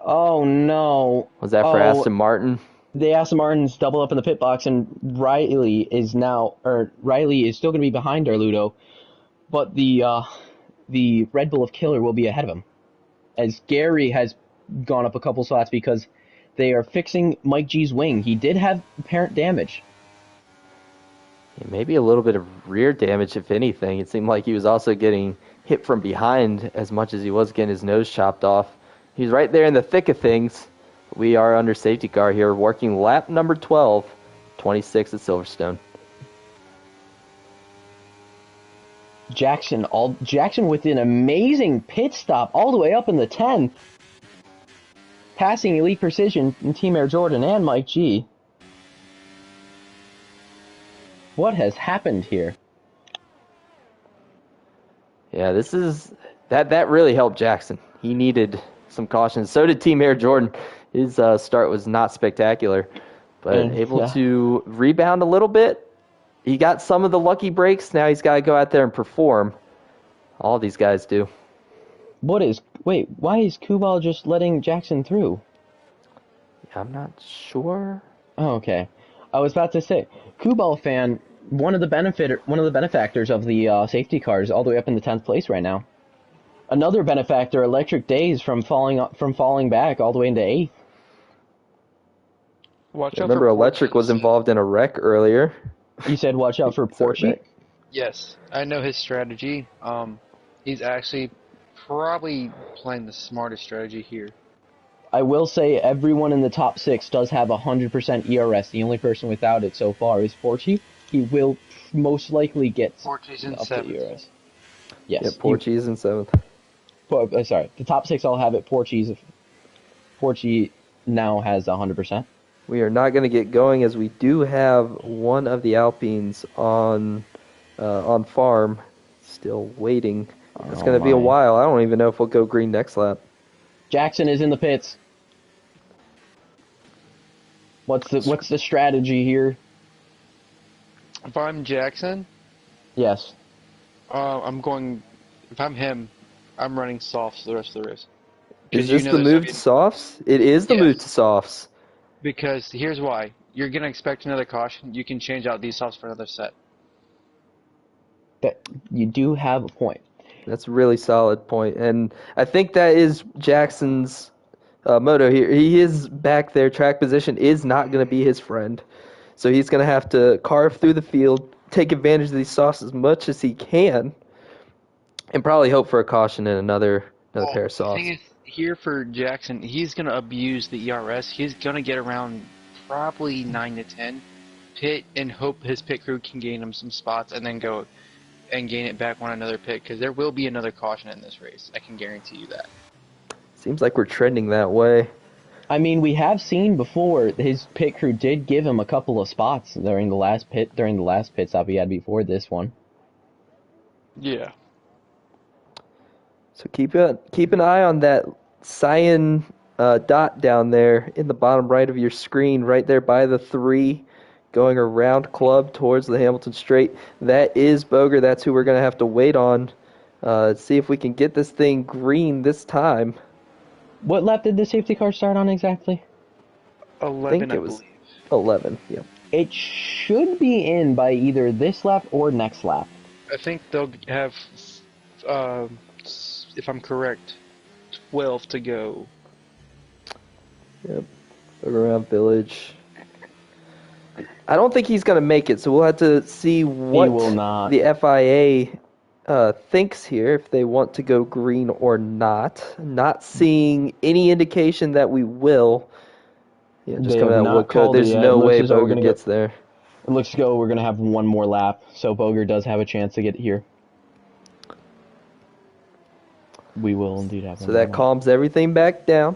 Oh no! Was that for Aston Martin? The Aston Martins double up in the pit box, and Riley is still going to be behind Arludo, but the Red Bull of Killer will be ahead of him, as Gary has gone up a couple slots because they are fixing Mike G's wing. He did have apparent damage. Yeah, maybe a little bit of rear damage, if anything. It seemed like he was also getting hit from behind as much as he was getting his nose chopped off. He's right there in the thick of things. We are under safety car here, working lap number 12, 26 at Silverstone. Jackson with an amazing pit stop all the way up in the 10. Passing Elite Precision and Team Air Jordan and Mike G. What has happened here? Yeah, that really helped Jackson. He needed some caution. So did Team Air Jordan. His start was not spectacular, but able to rebound a little bit. He got some of the lucky breaks. Now he's got to go out there and perform. All these guys do. Why is Kubal just letting Jackson through? I'm not sure. Oh, okay. I was about to say, Kubal fan, one of the benefactors of the safety cars, all the way up in the 10th place right now. Another benefactor, Electric Days, from falling back all the way into 8th. Remember, Electric was involved in a wreck earlier. You said watch out for Porchy? Yes, I know his strategy. He's actually probably playing the smartest strategy here. I will say everyone in the top 6 does have 100% ERS. The only person without it so far is Porchy. He will most likely get Porchy's in up 7th. to ERS. Yes. Yeah, Porchy's in 7th. Sorry, the top 6 all have it. Porchy now has 100%. We are not going to get going as we do have one of the Alpines on farm, still waiting. It's going to be a while. I don't even know if we'll go green next lap. Jackson is in the pits. What's the strategy here? If I'm Jackson, Yes. if I'm him, I'm running softs the rest of the race. Is this the move to softs? It is the move to softs. Because here's why. You're going to expect another caution. You can change out these softs for another set. But you do have a point. That's a really solid point. And I think that is Jackson's motto here. He is back there. Track position is not going to be his friend. So he's going to have to carve through the field, take advantage of these softs as much as he can, and probably hope for a caution in another pair of softs. The thing is, here for Jackson, he's going to abuse the ERS. He's going to get around probably 9 to 10, pit, and hope his pit crew can gain him some spots and then go and gain it back on another pit, because there will be another caution in this race. I can guarantee you that. Seems like we're trending that way. I mean, we have seen before his pit crew did give him a couple of spots during the last pit stop he had before this one. Yeah. So keep an eye on that cyan dot down there in the bottom right of your screen, right there by the 3, going around club towards the Hamilton Straight. That is Boger. That's who we're going to have to wait on. See if we can get this thing green this time. What lap did the safety car start on exactly? 11, I think it was 11. Yep. It should be in by either this lap or next lap. I think they'll have, if I'm correct, 12 to go. Yep. Look around Village. I don't think he's going to make it, so we'll have to see what will not. the FIA thinks here, if they want to go green or not. Not seeing any indication that we will. Yeah, just They coming have out of not wood code. called There's it yet. no Looks way as though we're Boger gonna gets there. It looks go. We're gonna have one more lap, so Boger does have a chance to get here. We will indeed have one. So that calms everything back down.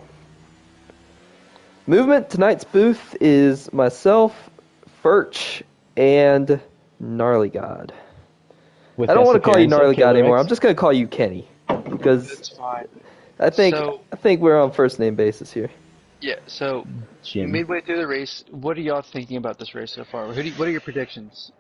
Movement tonight's booth is myself, Furch, and Gnarly God. With I don't want to guest call you appearance of Gnarly God Killer anymore. X. I'm just going to call you Kenny because That's fine. I think So- I think we're on first name basis here. Yeah, so Jim. midway through the race, what are y'all thinking about this race so far? What are your predictions?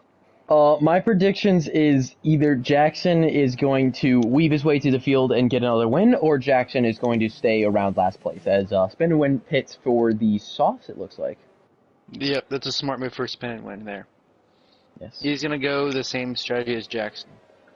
My predictions is either Jackson is going to weave his way to the field and get another win, or Jackson is going to stay around last place as Spin and Win pits for the softs, it looks like. Yep, that's a smart move for spin and win there. Yes. He's gonna go the same strategy as Jackson.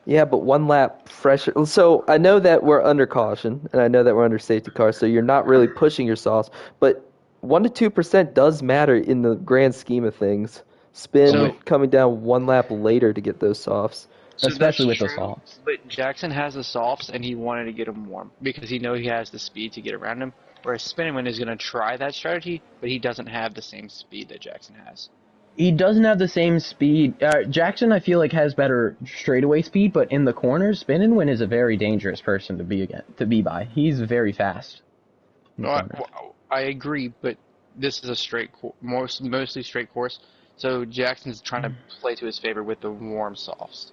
Yeah, but one lap fresher. So I know that we're under caution, and I know that we're under safety car, so you're not really pushing your sauce. But 1 to 2% does matter in the grand scheme of things. Spin So- coming down one lap later to get those softs. Especially that's with those true, softs. But Jackson has the softs, and he wanted to get them warm because he knows he has the speed to get around him. Whereas Spin and Win is gonna try that strategy, but he doesn't have the same speed that Jackson has. He doesn't have the same speed. Jackson, I feel like, has better straightaway speed, but in the corners, Spin and Win is a very dangerous person to be by. He's very fast. in the No, corners. I agree, but this is a straight, mostly straight course. So Jackson's trying to play to his favor with the warm softs.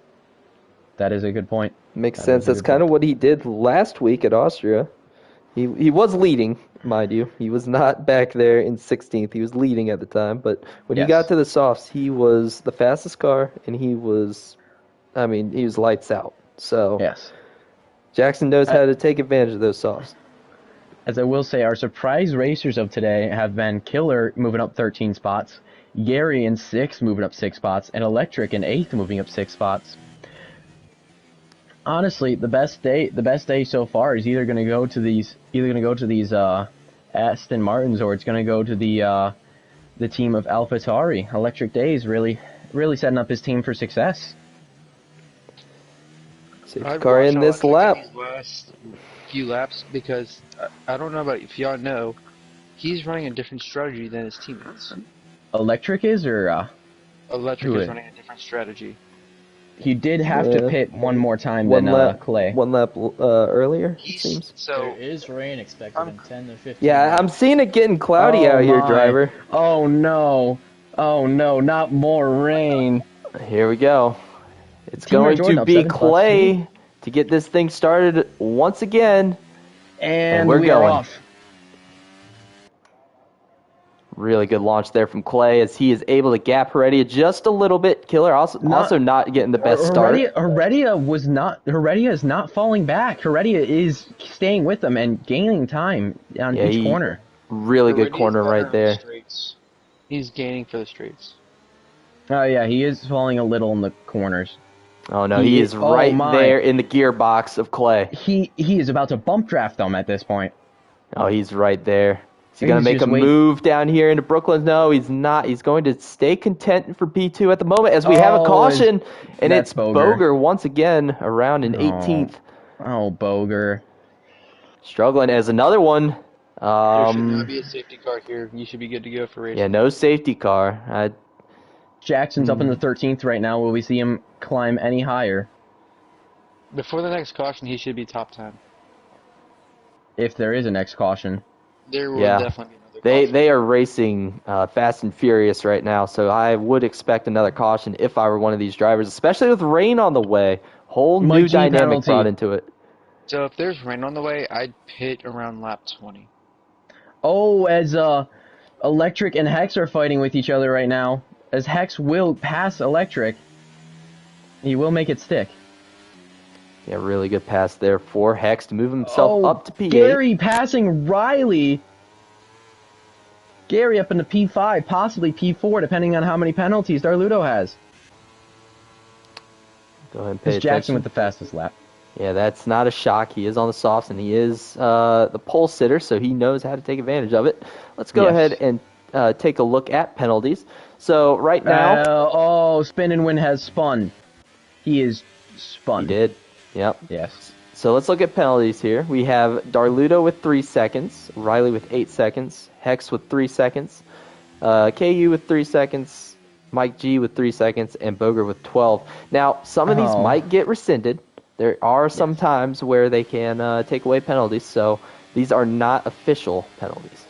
That is a good point. Makes That sense. is a That's good kind of what he did last week at Austria. He was leading, mind you. He was not back there in 16th. He was leading at the time, but when he Yes. got to the softs, he was the fastest car, and he was lights out. So Yes. Jackson knows how to take advantage of those softs. As I will say, our surprise racers of today have been Killer moving up 13 spots, Gary in 6th moving up 6 spots, and Electric in 8th moving up 6 spots. Honestly, the best day so far is either going to go to these Aston Martins, or it's going to go to the team of AlphaTauri. Electric Days really setting up his team for success. Safety car in this lap. These last few laps because I don't know about if y'all know, he's running a different strategy than his teammates. Electric is, or Electric Who is is? running a different strategy. he did have Yeah. to pit one more time One than lap, Clay. one lap earlier, it He's seems. so There is rain expected in 10 to 15 Yeah, I'm minutes. seeing it getting cloudy Oh out here, my. driver. Oh no, not more rain. Here we go. It's Team Red going Jordan to up be 7 spots, Clay to get this thing started once again. And we're we are going. off. Really good launch there from Clay as he is able to gap Heredia just a little bit. Killer also not getting the best start. Heredia is not falling back. Heredia is staying with them and gaining time on Yeah, each corner. Really good Heredia's corner better right on the there. straights. He's gaining for the straights. Oh yeah, he is falling a little in the corners. Oh no, He he is- is oh right my. there in the gearbox of Clay. He is about to bump draft them at this point. Oh, he's right there. Is he He's going to make a just move down here into Brooklyn? No, he's not. He's going to stay content for P2 at the moment as we have a Oh, caution, and that's it's Boger. Boger once again around in Oh. 18th. Oh, Boger. Struggling as another one. There should not be a safety car here. You should be good to go for racing. Yeah, no safety car. Jackson's up in the Hmm. 13th right now. Will we see him climb any higher? Before the next caution, he should be top 10. If there is a next caution. There will Yeah. definitely be another caution. They are racing fast and furious right now, so I would expect another caution if I were one of these drivers, especially with rain on the way. Whole Mike new G dynamic penalty. brought into it. So if there's rain on the way, I'd pit around lap 20. Oh, as Electric and Hex are fighting with each other right now. As Hex will pass Electric. He will make it stick. Yeah, really good pass there for Hex to move himself Oh, up to P8. Gary passing Riley. Gary up into P5, possibly P4, depending on how many penalties Darludo has. Go ahead and pay It's Jackson attention. with the fastest lap. Yeah, that's not a shock. He is on the softs, and he is the pole sitter, so he knows how to take advantage of it. Let's go Yes. ahead and take a look at penalties. So right now, Spin and Win has spun. He is spun. he did. Yep. Yes. So let's look at penalties here. We have Darludo with 3 seconds, Riley with 8 seconds, Hex with 3 seconds, KU with 3 seconds, Mike G with 3 seconds, and Boger with 12. Now, some of these Oh. might get rescinded. There are some times where they can take away penalties, so these are not official penalties.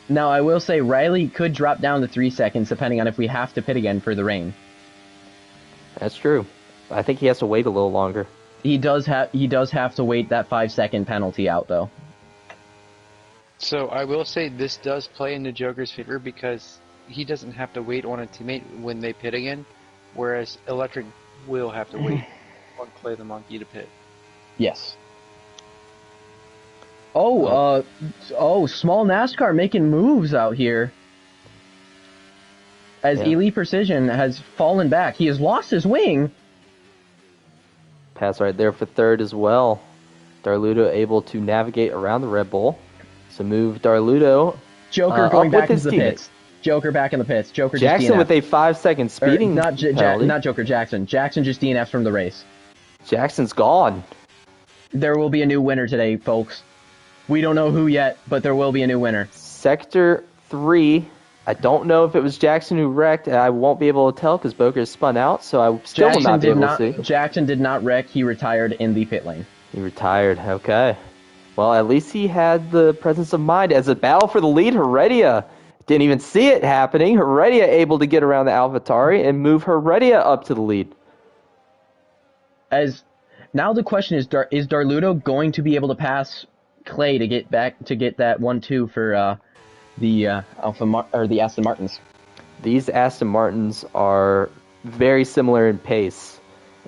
Now, I will say Riley could drop down to 3 seconds depending on if we have to pit again for the rain. That's true. I think he has to wait a little longer. He does have to wait that 5-second penalty out though. So I will say this does play into Joker's favor because he doesn't have to wait on a teammate when they pit again, whereas Electric will have to wait on Clay the Monkey to pit. Yes. Small NASCAR making moves out here. As Yeah. Elite Precision has fallen back. He has lost his wing. Pass right there for third as well. Darludo able to navigate around the Red Bull. So move Darludo. Joker Up going with back his into the teammates. pits. Joker back in the pits. Joker Jackson just with DNF. a 5-second speeding not penalty. not Joker, Jackson. Jackson just DNFs from the race. Jackson's gone. There will be a new winner today, folks. We don't know who yet, but there will be a new winner. Sector 3. I don't know if it was Jackson who wrecked. I won't be able to tell because Boker is spun out, so I still will not be able to see. Jackson did not wreck. He retired in the pit lane. He retired. Okay. Well, at least he had the presence of mind. As a battle for the lead, Heredia didn't even see it happening. Heredia able to get around the AlphaTauri and move Heredia up to the lead. As now the question is Darludo going to be able to pass Clay to get that 1-2 for the the Aston Martins? These Aston Martins are very similar in pace,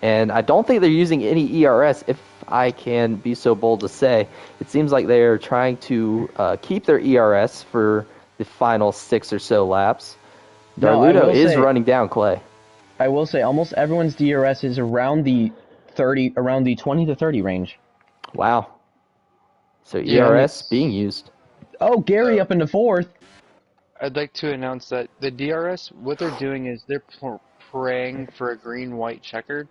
and I don't think they're using any ERS, if I can be so bold to say. It seems like they're trying to keep their ERS for the final 6 or so laps. No, I Darludo will is say- running down Clay. I will say almost everyone's DRS is around the 20 to 30 range. Wow. So Yeah, ERS being used. Oh, Gary up into 4th. I'd like to announce that the DRS, what they're doing is they're praying for a green-white checkered.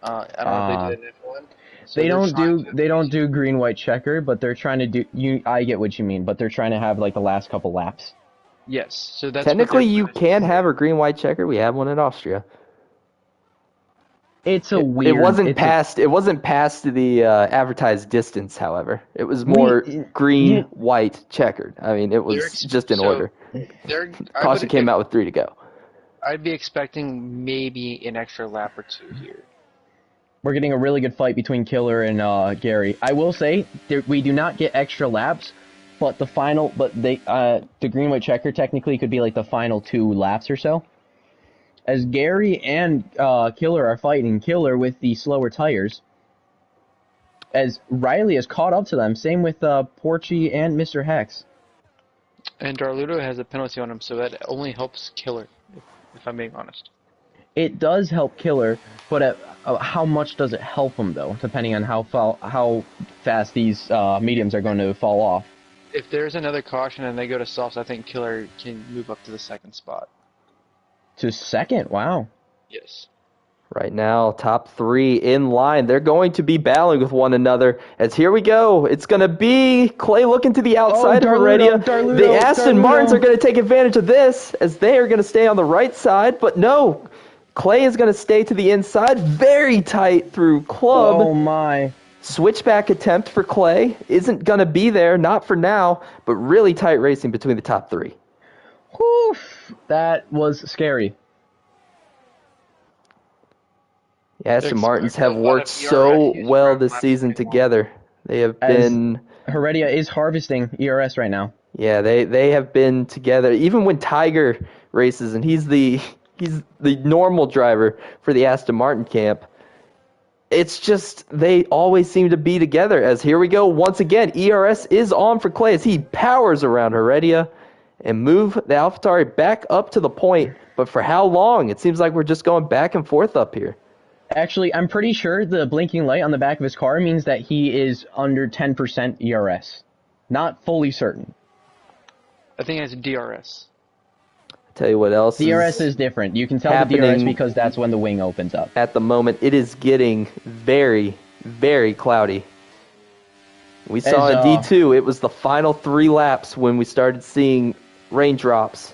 I don't know if they did an F1. So They they're don't trying do to- they don't do green white checker, but they're trying to do I get what you mean, but they're trying to have like the last couple laps. Yes, so that's what Technically, they're you doing. can have a green-white checker. We have one in Austria. It's a It weird. wasn't it's a- past. It wasn't past the advertised distance. However, it was more green, you- white, checkered. I mean, it was Lyrics- just in so order. I Caution would- came out with 3 to go. I'd be expecting maybe an extra lap or 2 here. We're getting a really good fight between Killer and Gary. I will say we do not get extra laps, but the green white checker technically could be like the final 2 laps or so. As Gary and Killer are fighting, Killer with the slower tires. As Riley has caught up to them, same with Porchy and Mr. Hex. And Darludo has a penalty on him, so that only helps Killer, if I'm being honest. It does help Killer, but how much does it help him though? Depending on how fast these mediums are going to fall off. If there's another caution and they go to softs, I think Killer can move up to the 2nd spot. To 2nd, wow. Yes. Right now, top 3 in line. They're going to be battling with one another. As here we go. It's going to be Clay looking to the outside of Darludo, Heredia. Darludo, The Aston Darludo. Martins are going to take advantage of this as they are going to stay on the right side. But no, Clay is going to stay to the inside. Very tight through club. Oh my. Switchback attempt for Clay. Isn't going to be there. Not for now. But really tight racing between the top 3. Whew, that was scary. The Aston There's Martins a have lot worked of so ERS well used this for season lap 21. together. They have As- been... Heredia is harvesting ERS right now. Yeah, they have been together. Even when Tiger races, and he's the normal driver for the Aston Martin camp. It's just they always seem to be together. As here we go once again, ERS is on for Clay as he powers around Heredia, and move the AlphaTauri back up to the point. But for how long? It seems like we're just going back and forth up here. Actually, I'm pretty sure the blinking light on the back of his car means that he is under 10% ERS. Not fully certain. I think it's DRS. Tell you what else DRS is different. You can tell the DRS happening because that's when the wing opens up. at the moment. It is getting very, very cloudy. We saw As, in D2, it was the final 3 laps when we started seeing raindrops.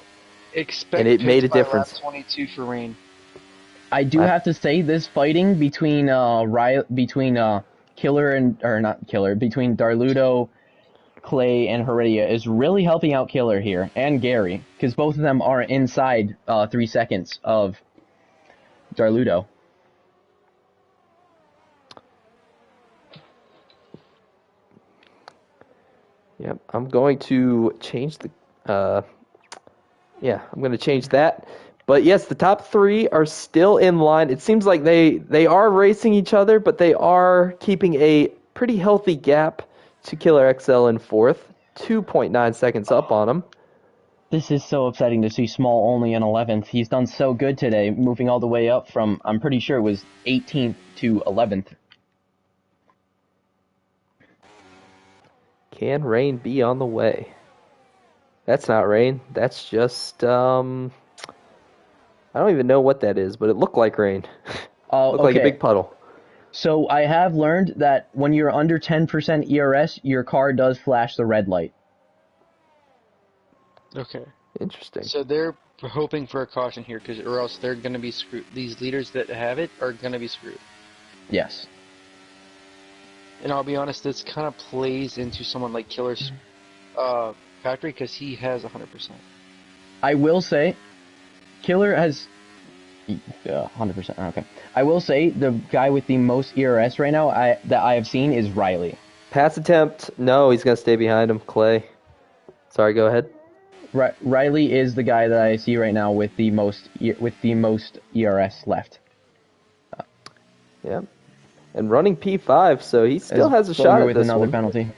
Expect And it made a pits by difference. lap 22 for rain. I do have to say this fighting between Killer and or not Killer between Darludo, Clay, and Heredia is really helping out Killer here and Gary because both of them are inside 3 seconds of Darludo. Yep, I'm going to change the. I'm going to change that. But yes, the top 3 are still in line. It seems like they are racing each other, but they are keeping a pretty healthy gap to Killer XL in 4th, 2.9 seconds up on him. This is so upsetting to see Small only in 11th. He's done so good today, moving all the way up from, I'm pretty sure it was 18th to 11th. Can rain be on the way? That's not rain. That's just I don't even know what that is, but it looked like rain. Looked like a big puddle. So I have learned that when you're under 10% ERS, your car does flash the red light. Okay. Interesting. So they're hoping for a caution here, or else they're going to be screwed. These leaders that have it are going to be screwed. Yes. And I'll be honest, this kind of plays into someone like Killer's factory because he has 100%. I will say, Killer has 100%. Okay. I will say the guy with the most ERS right now that I have seen is Riley. Pass attempt. No, he's going to stay behind him. Clay. Sorry, go ahead. Riley is the guy that I see right now with the most ERS left. Yeah. And running P5, so he still has a shot at with this another one. penalty.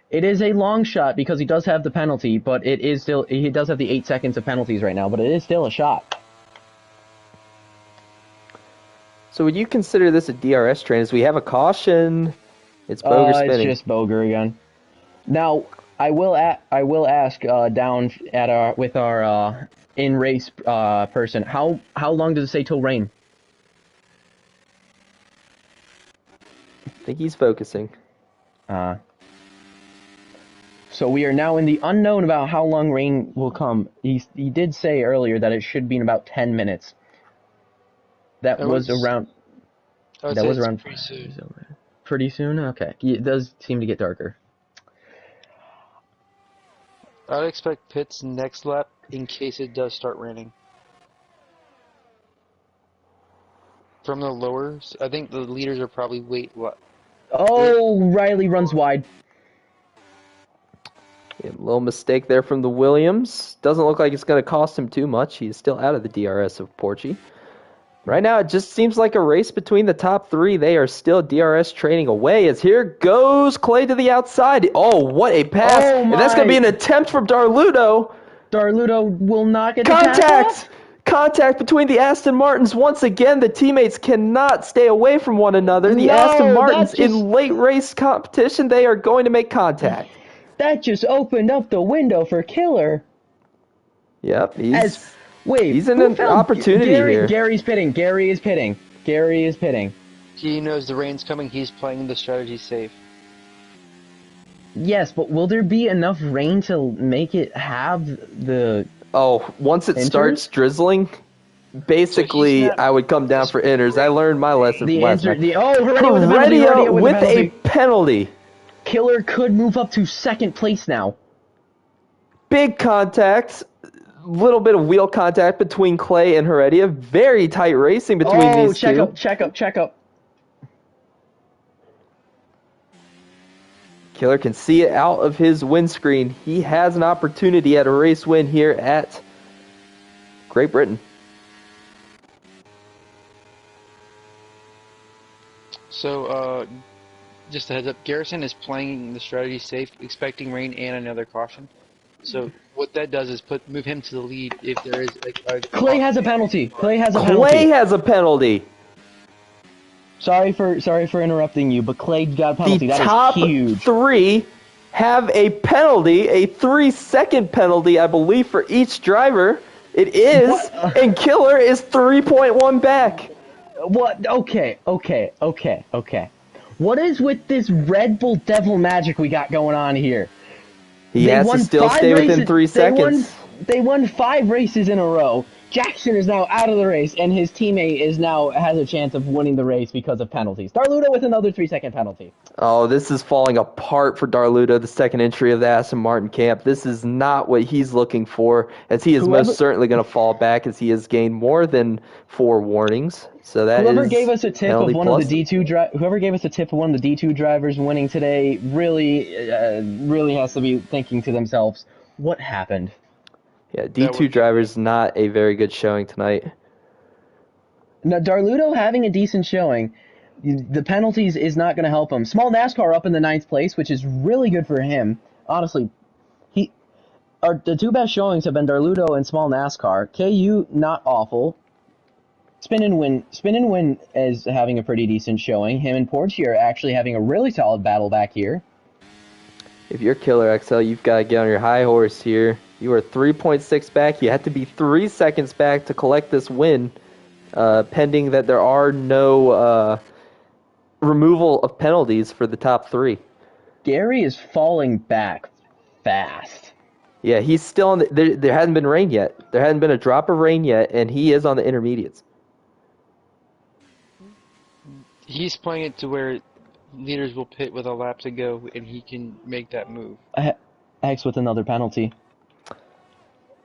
It is a long shot because he does have the penalty, but he does have the 8 seconds of penalties right now, but it is still a shot. So would you consider this a DRS train? As we have a caution, it's Boger spinning. It's just Boger again. Now, I will ask down at with our in race person. How long does it say till rain? I think he's focusing. So we are now in the unknown about how long rain will come. He did say earlier that it should be in about 10 minutes. That was around. That was around pretty soon. Pretty soon. Okay, it does seem to get darker. I'd expect pits next lap in case it does start raining. From the lowers, I think the leaders are probably Oh, Riley runs wide. Yeah, a little mistake there from the Williams. Doesn't look like it's going to cost him too much. He is still out of the DRS of Porchy. Right now, it just seems like a race between the top 3. They are still DRS training away as here goes Clay to the outside. Oh, what a pass. Oh, and that's going to be an attempt from Darludo. Darludo will not get the pass off. Contact between the Aston Martins. Once again, the teammates cannot stay away from one another. The Aston Martins in late race competition, they are going to make contact. That just opened up the window for Killer. Yep, he's in an opportunity here. Gary's pitting. Gary is pitting. He knows the rain's coming. He's playing the strategy safe. Yes, but will there be enough rain to make it have the... Oh, once it starts drizzling, basically I would come down for inners. I learned my lesson from last night. Heredia with a penalty. Killer could move up to 2nd place now. Big contact. Little bit of wheel contact between Clay and Heredia. Very tight racing between these two. Check up. Killer can see it out of his windscreen. He has an opportunity at a race win here at Great Britain. So, just a heads up, Garrison is playing the strategy safe, expecting rain and another caution. So what that does is move him to the lead if there is a Clay has a penalty. Clay has a Clay penalty. has a penalty. Sorry for interrupting you, but Clay got a penalty. The That top is huge. 3 have a penalty, a 3-second penalty, I believe, for each driver. It is, What? and Killer is 3.1 back. What? Okay. What is with this Red Bull devil magic we got going on here? He has to still stay within 3 seconds. They won 5 races in a row. Jackson is now out of the race, and his teammate has a chance of winning the race because of penalties. Darludo with another 3-second penalty. Oh, this is falling apart for Darludo, the second entry of the Aston Martin camp. This is not what he's looking for, as he is most certainly going to fall back, as he has gained more than 4 warnings. So that Whoever is gave us a tip of penalty one plus. of the D2 drivers winning today really has to be thinking to themselves, what happened? Yeah, D2 driver's not a very good showing tonight. Now, Darludo having a decent showing, the penalties is not going to help him. Small NASCAR up in the 9th place, which is really good for him. Honestly, the 2 best showings have been Darludo and Small NASCAR. KU, not awful. Spin and Win is having a pretty decent showing. Him and Portier are actually having a really solid battle back here. If you're Killer XL, you've got to get on your high horse here. You are 3.6 back. You have to be 3 seconds back to collect this win, pending that there are no removal of penalties for the top 3. Gary is falling back fast. Yeah, he's still on the... There hasn't been rain yet. There hasn't been a drop of rain yet, and he is on the intermediates. He's playing it to where leaders will pit with a lap to go, and he can make that move. Hex with another penalty.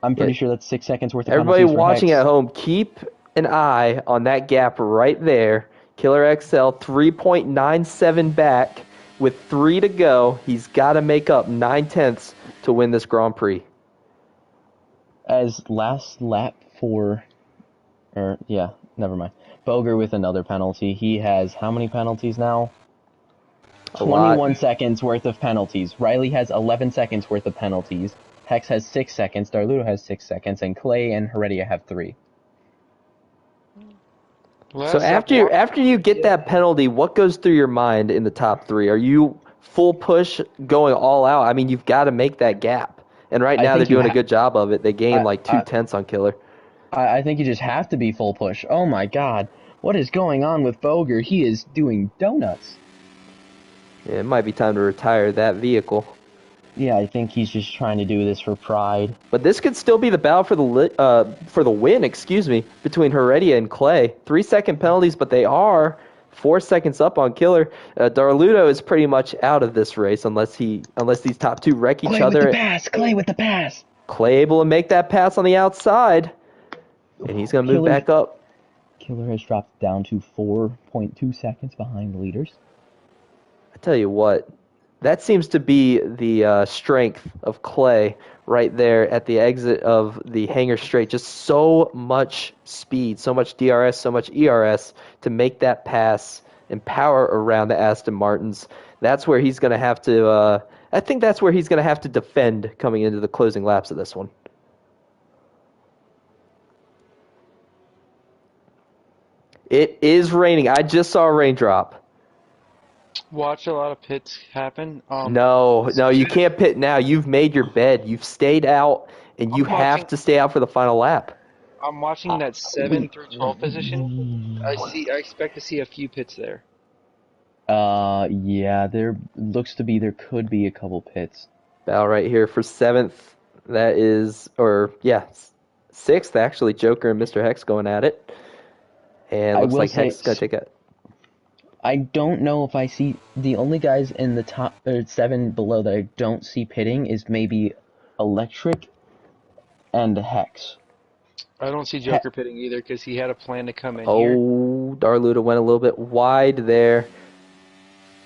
I'm pretty sure that's 6 seconds worth of Everybody penalties for watching Hex. at home, keep an eye on that gap right there. Killer XL 3.97 back with 3 to go. He's got to make up 9/10 to win this Grand Prix. As last lap never mind. Boger with another penalty. He has how many penalties now? 21 seconds worth of penalties. Riley has 11 seconds worth of penalties. Hex has 6 seconds. Darludo has 6 seconds, and Clay and Heredia have 3. Well, So after you get that penalty, what goes through your mind in the top 3? Are you full push going all out? I mean, you've got to make that gap. And right now they're think you doing a good job of it. They gained like 2/10 on Killer. I think you just have to be full push. Oh my god. What is going on with Boger? He is doing donuts. Yeah, it might be time to retire that vehicle. Yeah, I think he's just trying to do this for pride. But this could still be the battle for the win, between Heredia and Clay. 3-second penalties, but they are 4 seconds up on Killer. Darludo is pretty much out of this race unless these top 2 wreck each other. Clay with the pass! Clay able to make that pass on the outside, and he's going to move back up. Killer has dropped down to 4.2 seconds behind the leaders. I tell you what, that seems to be the strength of Clay right there at the exit of the Hangar Straight. Just so much speed, so much DRS, so much ERS to make that pass and power around the Aston Martins. That's where he's going to have to. I think that's where he's going to have to defend coming into the closing laps of this one. It is raining. I just saw a raindrop. Watch a lot of pits happen. No, you can't pit now. You've made your bed. You've stayed out, and you have to stay out for the final lap. I'm watching that 7 through 12 position. I expect to see a few pits there. Yeah, there could be a couple pits. Battle right here for 7th. That is, 6th actually. Joker and Mr. Hex going at it. And looks like Hex is going to take it. I don't know if I see the only guys in the top 7 below that I don't see pitting is maybe Electric and Hex. I don't see Joker pitting either because he had a plan to come in here. Oh, Darludo went a little bit wide there.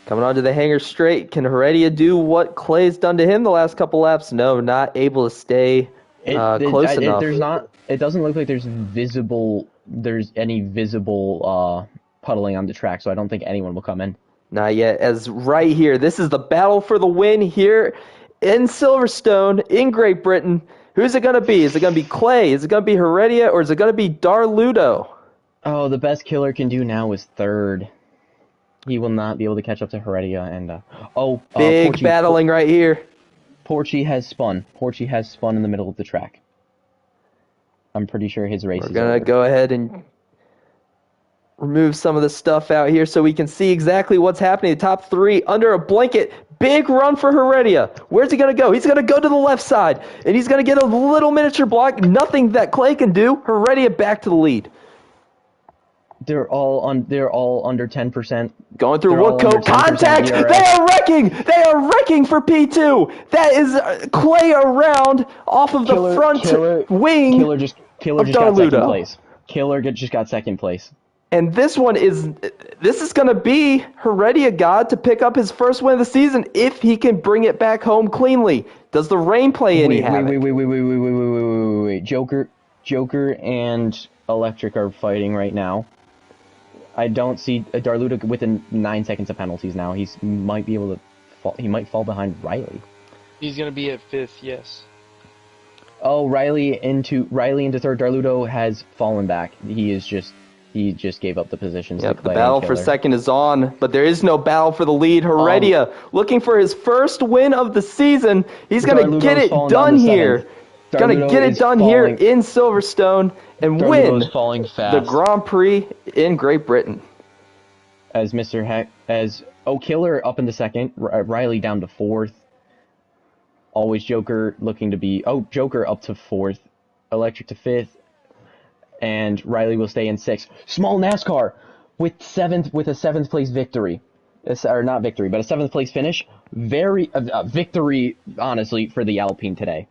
Coming onto the Hangar Straight. Can Heredia do what Clay's done to him the last couple laps? No, not able to stay close enough. It doesn't look like there's any visible puddling on the track, so I don't think anyone will come in. Not yet. As right here, this is the battle for the win here in Silverstone, in Great Britain. Who's it going to be? Is it going to be Clay? Is it going to be Heredia? Or is it going to be Darludo? Oh, the best Killer can do now is third. He will not be able to catch up to Heredia and Big Porchi, battling right here. Porchi has spun. Porchi has spun in the middle of the track. I'm pretty sure his race We're is going over. to go ahead and remove some of the stuff out here so we can see exactly what's happening. The top three under a blanket. Big run for Heredia. Where's he going to go? He's going to go to the left side, and he's going to get a little miniature block. Nothing that Clay can do. Heredia back to the lead. They're all under 10%. Going through They're all Woodcote. under 10% Contact! ERA. They are wrecking! They are wrecking for P2! That is Clay around off of the front wing Killer just got Darludo. second place. Just got second place. And this is going to be Heredia God to pick up his first win of the season if he can bring it back home cleanly. Does the rain play any havoc? Wait. Joker and Electric are fighting right now. I don't see Darludo within 9 seconds of penalties now. He might be able to fall. He might fall behind Riley. He's gonna be at 5th, yes. Oh, Riley into third. Darludo has fallen back. He just gave up the positions. Yep, to the Clay battle and for Killer. second is on, but there is no battle for the lead. Heredia looking for his first win of the season. He's going to Darludo's get it falling done down to here. seventh. Going to Darludo get it is done here falling- in Silverstone and Darludo's win falling the fast. Grand Prix in Great Britain. As Mr. Heck, Killer up into second, Riley down to fourth. Always Joker looking to be, Joker up to fourth, Electric to fifth, and Riley will stay in sixth. Small NASCAR with a seventh place victory. Or not victory, but a seventh place finish. Victory, honestly, for the Alpine today.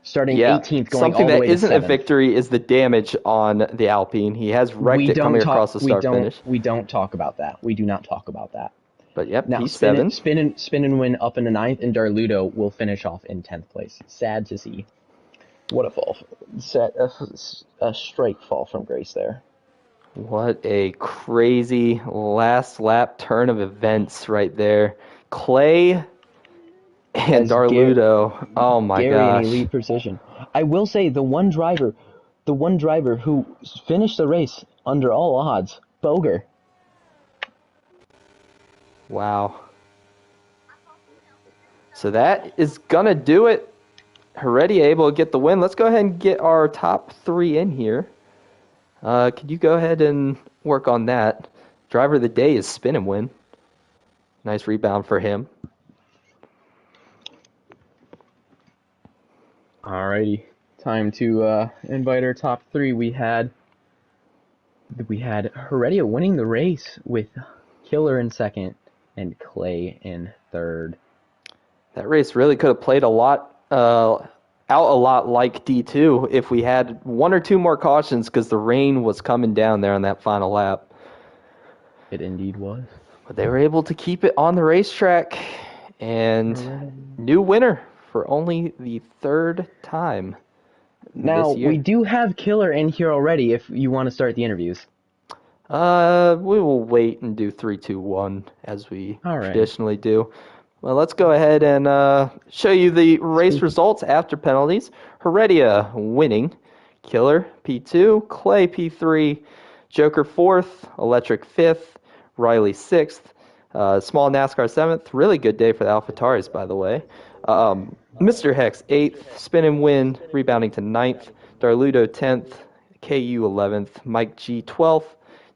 Starting 18th, going something all the that way to isn't a 7th. victory is the damage on the Alpine. He has wrecked it coming across the start finish. We don't talk about that. We do not talk about that. But yep, Now, he's spin 7. and win up in the 9th, and Darludo will finish off in 10th place. Sad to see. What a fall. A straight fall from grace there. What a crazy last lap turn of events right there. Clay and As Darludo. Oh my Gary gosh. in elite precision. I will say the one driver who finished the race under all odds, Boger. Wow. So that is going to do it. Heredia able to get the win. Let's go ahead and get our top 3 in here. Could you go ahead and work on that? Driver of the day is Spin and Win. Nice rebound for him. Alrighty, time to invite our top 3. We had Heredia winning the race with Killer in second and Clay in third. That race really could have played out a lot like D2 if we had 1 or 2 more cautions because the rain was coming down there on that final lap. It indeed was. But they were able to keep it on the racetrack, and new winner for only the 3rd time Now, this year. we do have Killer in here already if you want to start the interviews. We will wait and do 3, 2, 1 as we All right. traditionally do. Well, let's go ahead and show you the race results after penalties. Heredia winning. Killer P2, Clay P3, Joker 4th, Electric 5th, Riley 6th, Small NASCAR 7th. Really good day for the AlphaTauris, by the way. Mr. Hex 8th, Spin and Win, rebounding to 9th, Darludo 10th, KU 11th, Mike G 12th,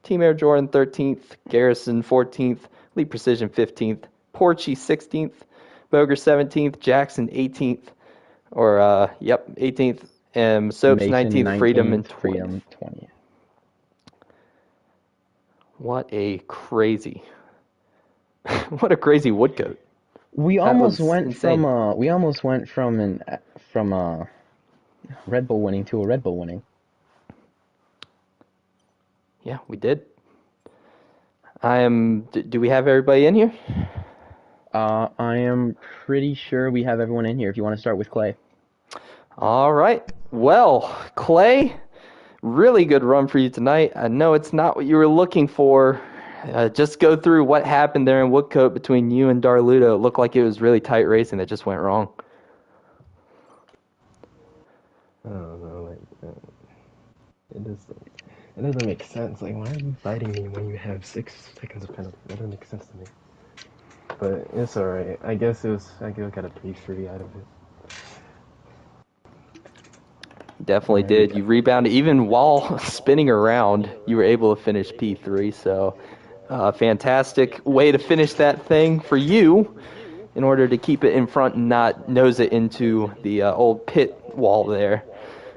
Team Air Jordan 13th, Garrison 14th, Lee Precision 15th, Porchi 16th, Boger 17th, Jackson 18th, 18th, and Soaps Mason 19th, Freedom and 20th. Freedom 20th. What a crazy Woodcote. We almost was went insane. from Red Bull winning to a Red Bull winning. Yeah, we did. Do we have everybody in here? I am pretty sure we have everyone in here. If you want to start with Clay. All right. Well, Clay, really good run for you tonight. I know it's not what you were looking for Just go through what happened there in Woodcote between you and Darludo. It looked like it was really tight racing that just went wrong. I don't know, like, it doesn't make sense. Like, why are you fighting me when you have 6 seconds of penalty? That doesn't make sense to me. But it's alright. I guess I got a P3 out of it. Definitely did. You rebounded. Even while spinning around, you were able to finish P3. So, fantastic way to finish that thing for you in order to keep it in front and not nose it into the old pit wall there.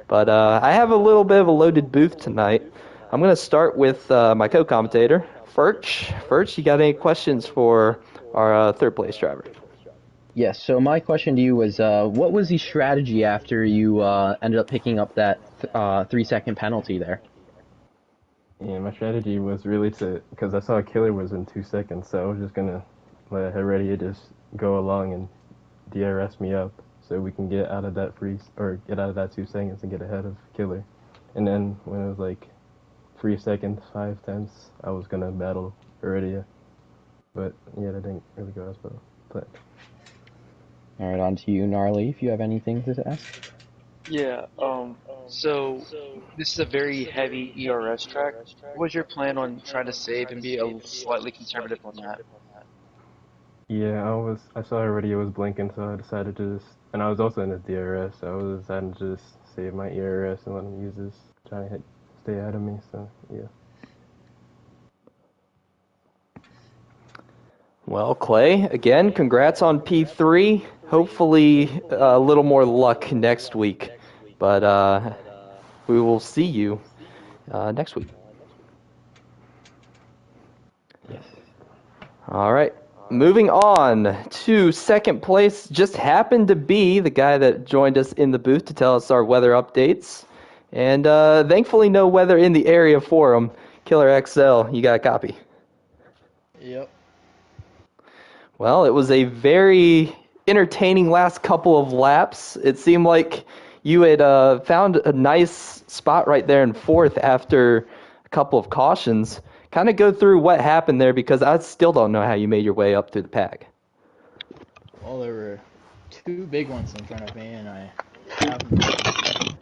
But I have a little bit of a loaded booth tonight. I'm going to start with my co-commentator, Furch. Furch, you got any questions for our third place driver? Yes, so my question to you was, what was the strategy after you ended up picking up that 3-second penalty there? Yeah, my strategy was really because I saw Killer was in 2 seconds, so I was just gonna let Heredia just go along and DRS me up so we can get out of that get out of that 2 seconds and get ahead of Killer. And then when it was like 3 seconds, 5/10, I was gonna battle Heredia. But yeah, that didn't really go as well. But All right, on to you, Gnarly, if you have anything to ask. Yeah, so this is a very heavy ERS track. What was your plan on trying to save and be slightly conservative on that? yeah, I saw Heredia was blinking, so I decided to and I was also in the DRS, so I was deciding to just save my ERS and let him use this, trying to stay ahead of me. So yeah. Well, Clay, again, congrats on P3. Hopefully, a little more luck next week. But we will see you next week. Yes. All right. Moving on to second place, just happened to be the guy that joined us in the booth to tell us our weather updates. And thankfully, no weather in the area for him. Killer XL, you got a copy. Yep. Well, it was a very entertaining last couple of laps. It seemed like you had found a nice spot right there in fourth after a couple of cautions. Kind of go through what happened there because I still don't know how you made your way up through the pack. Well, there were two big ones in front of me, and I happened to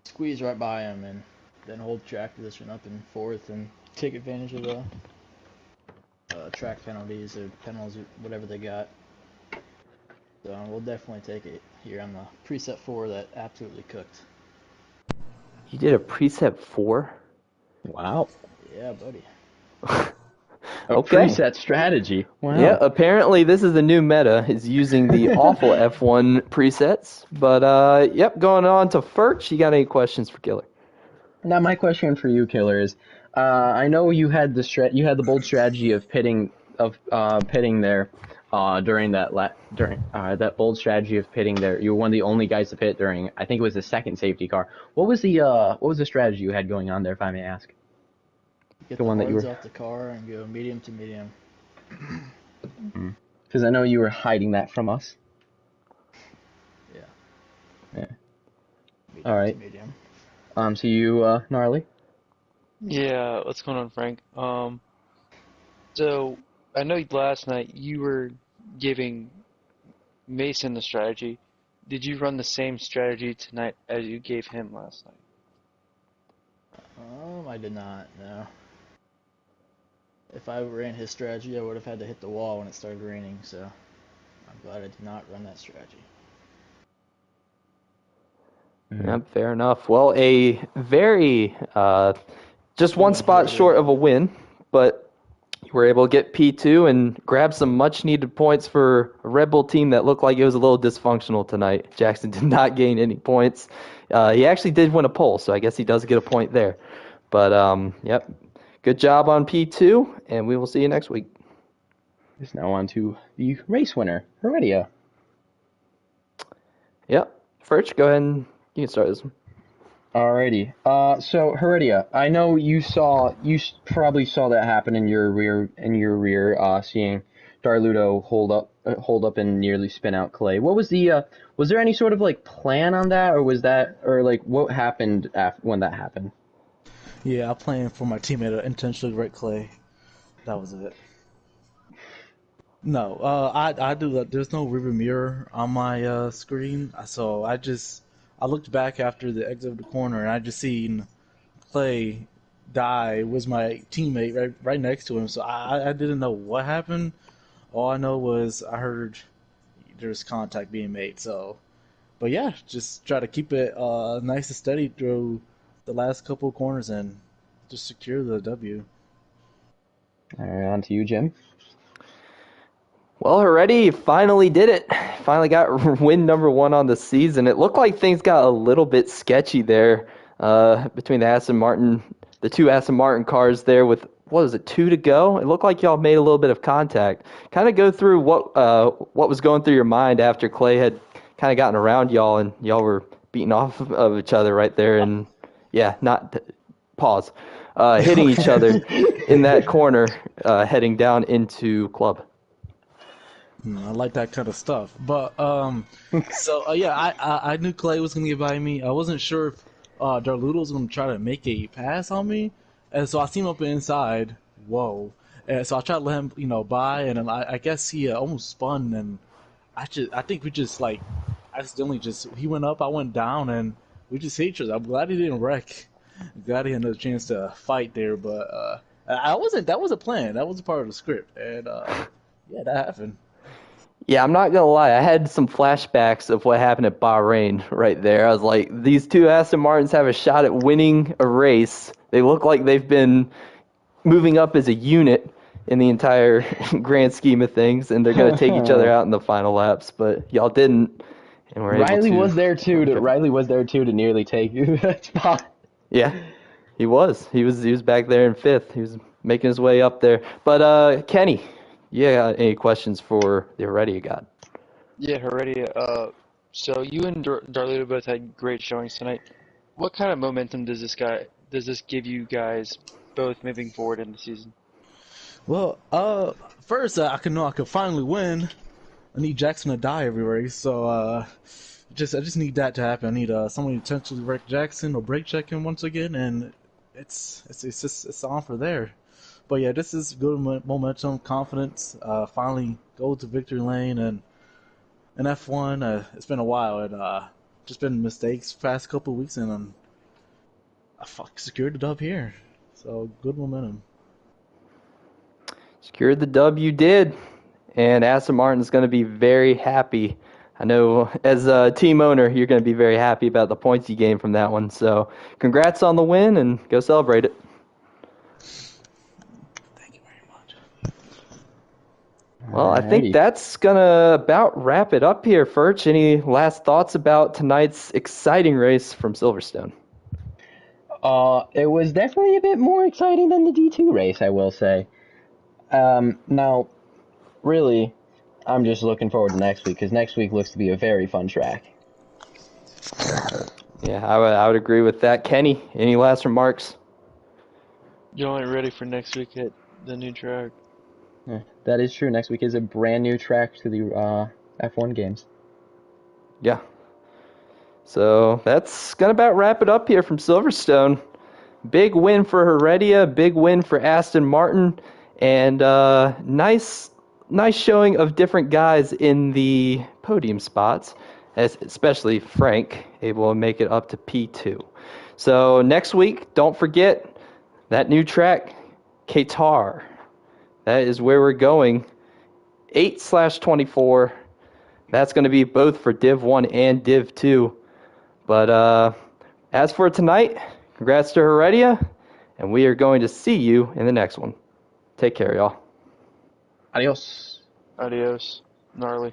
squeeze right by them and then hold track position up in fourth and take advantage of the track penalties or penalties, whatever they got. So we'll definitely take it here on the preset 4 that absolutely cooked. You did a preset 4? Wow. Yeah, buddy. A Okay. preset strategy. Wow. Yeah, apparently this is the new meta, is using the awful F1 presets. But, yep, going on to Furch. You got any questions for Killer? Now, my question for you, Killer, is I know you had the bold strategy of pitting there during that bold strategy of pitting there. You were one of the only guys to pit during, I think it was the second safety car. What was the strategy you had going on there, if I may ask? Get The the one that you hards were- off the car and go medium to medium. Because I know you were hiding that from us. Yeah. Yeah. Medium All right. to medium. So you, Gnarly? Yeah, what's going on, Frank? So I know last night you were giving Mason the strategy. Did you run the same strategy tonight as you gave him last night? I did not, no. If I ran his strategy, I would have had to hit the wall when it started raining, so I'm glad I did not run that strategy. Yep, fair enough. Well, a very, just one spot short of a win, but you were able to get P2 and grab some much-needed points for a Red Bull team that looked like it was a little dysfunctional tonight. Jackson did not gain any points. He actually did win a pole, so I guess he does get a point there. But, yep, good job on P2, and we will see you next week. Just now on to the race winner, Heredia. Yep, Furch, go ahead and you can start this one. Alrighty. So Heredia, I know you probably saw that happen in your rear, seeing Darludo hold up and nearly spin out Clay. What was was there any sort of like plan on that, or what happened when that happened? Yeah, I planned for my teammate to intentionally wreck Clay. That was it. No, I do that. There's no river mirror on my screen, so I looked back after the exit of the corner, and I just seen Clay die was my teammate right next to him. So I didn't know what happened. All I know was I heard there's contact being made. So, but yeah, just try to keep it nice and steady through the last couple of corners and just secure the W. All right, on to you, Jim. Well, Heredia finally did it. Finally got win number 1 on the season. It looked like things got a little bit sketchy there between the two Aston Martin cars there with, what was it, 2 to go? It looked like y'all made a little bit of contact. Kind of go through what was going through your mind after Clay had kind of gotten around y'all and y'all were beating off of each other right there and, hitting each other in that corner heading down into club. I like that kind of stuff. But I knew Clay was gonna get by me. I wasn't sure if Darludo was gonna try to make a pass on me, and so I seen him up inside. Whoa! And so I tried to let him, by, and then I guess he almost spun, and I think we just like accidentally he went up, I went down, and we just hit each other. I'm glad he didn't wreck. I'm glad he had a chance to fight there, but I wasn't. That was a plan. That was a part of the script, and yeah, that happened. Yeah, I'm not going to lie. I had some flashbacks of what happened at Bahrain right there. I was like, these two Aston Martins have a shot at winning a race. They look like they've been moving up as a unit in the entire grand scheme of things, and they're going to take each other out in the final laps, but y'all didn't. And we're Riley able to... was there too. Riley was there too to nearly take you that spot. Yeah, he was. He was back there in 5th. He was making his way up there. But Kenny, yeah, any questions for the Heredia God? Yeah, Heredia. So you and Darludo both had great showings tonight. What kind of momentum does this give you guys both moving forward in the season? Well, first I could finally win. I need Jackson to die every race, so I just need that to happen. I need somebody to potentially wreck Jackson or break check him once again, and it's on for there. But yeah, this is good momentum, confidence. Finally go to victory lane and F1. It's been a while and just been mistakes past couple of weeks, and I secured the dub here. So good momentum. Secured the dub you did, and Aston Martin's going to be very happy. I know as a team owner, you're going to be very happy about the points you gained from that one. So congrats on the win, and go celebrate it. Thank you very much. Well, I think that's going to about wrap it up here, Furch. Any last thoughts about tonight's exciting race from Silverstone? It was definitely a bit more exciting than the D2 race, I will say. Now, really, I'm just looking forward to next week, because next week looks to be a very fun track. Yeah, I would agree with that. Kenny, any last remarks? You're only ready for next week at the new track. Yeah, that is true. Next week is a brand new track to the F1 games. Yeah. So that's going to about wrap it up here from Silverstone. Big win for Heredia, big win for Aston Martin, and nice showing of different guys in the podium spots, especially Frank, able to make it up to P2. So next week, don't forget that new track, Qatar. That is where we're going. 8/24. That's going to be both for Div 1 and Div 2. But as for tonight, congrats to Heredia, and we are going to see you in the next one. Take care, y'all. Adios. Adios. Gnarly.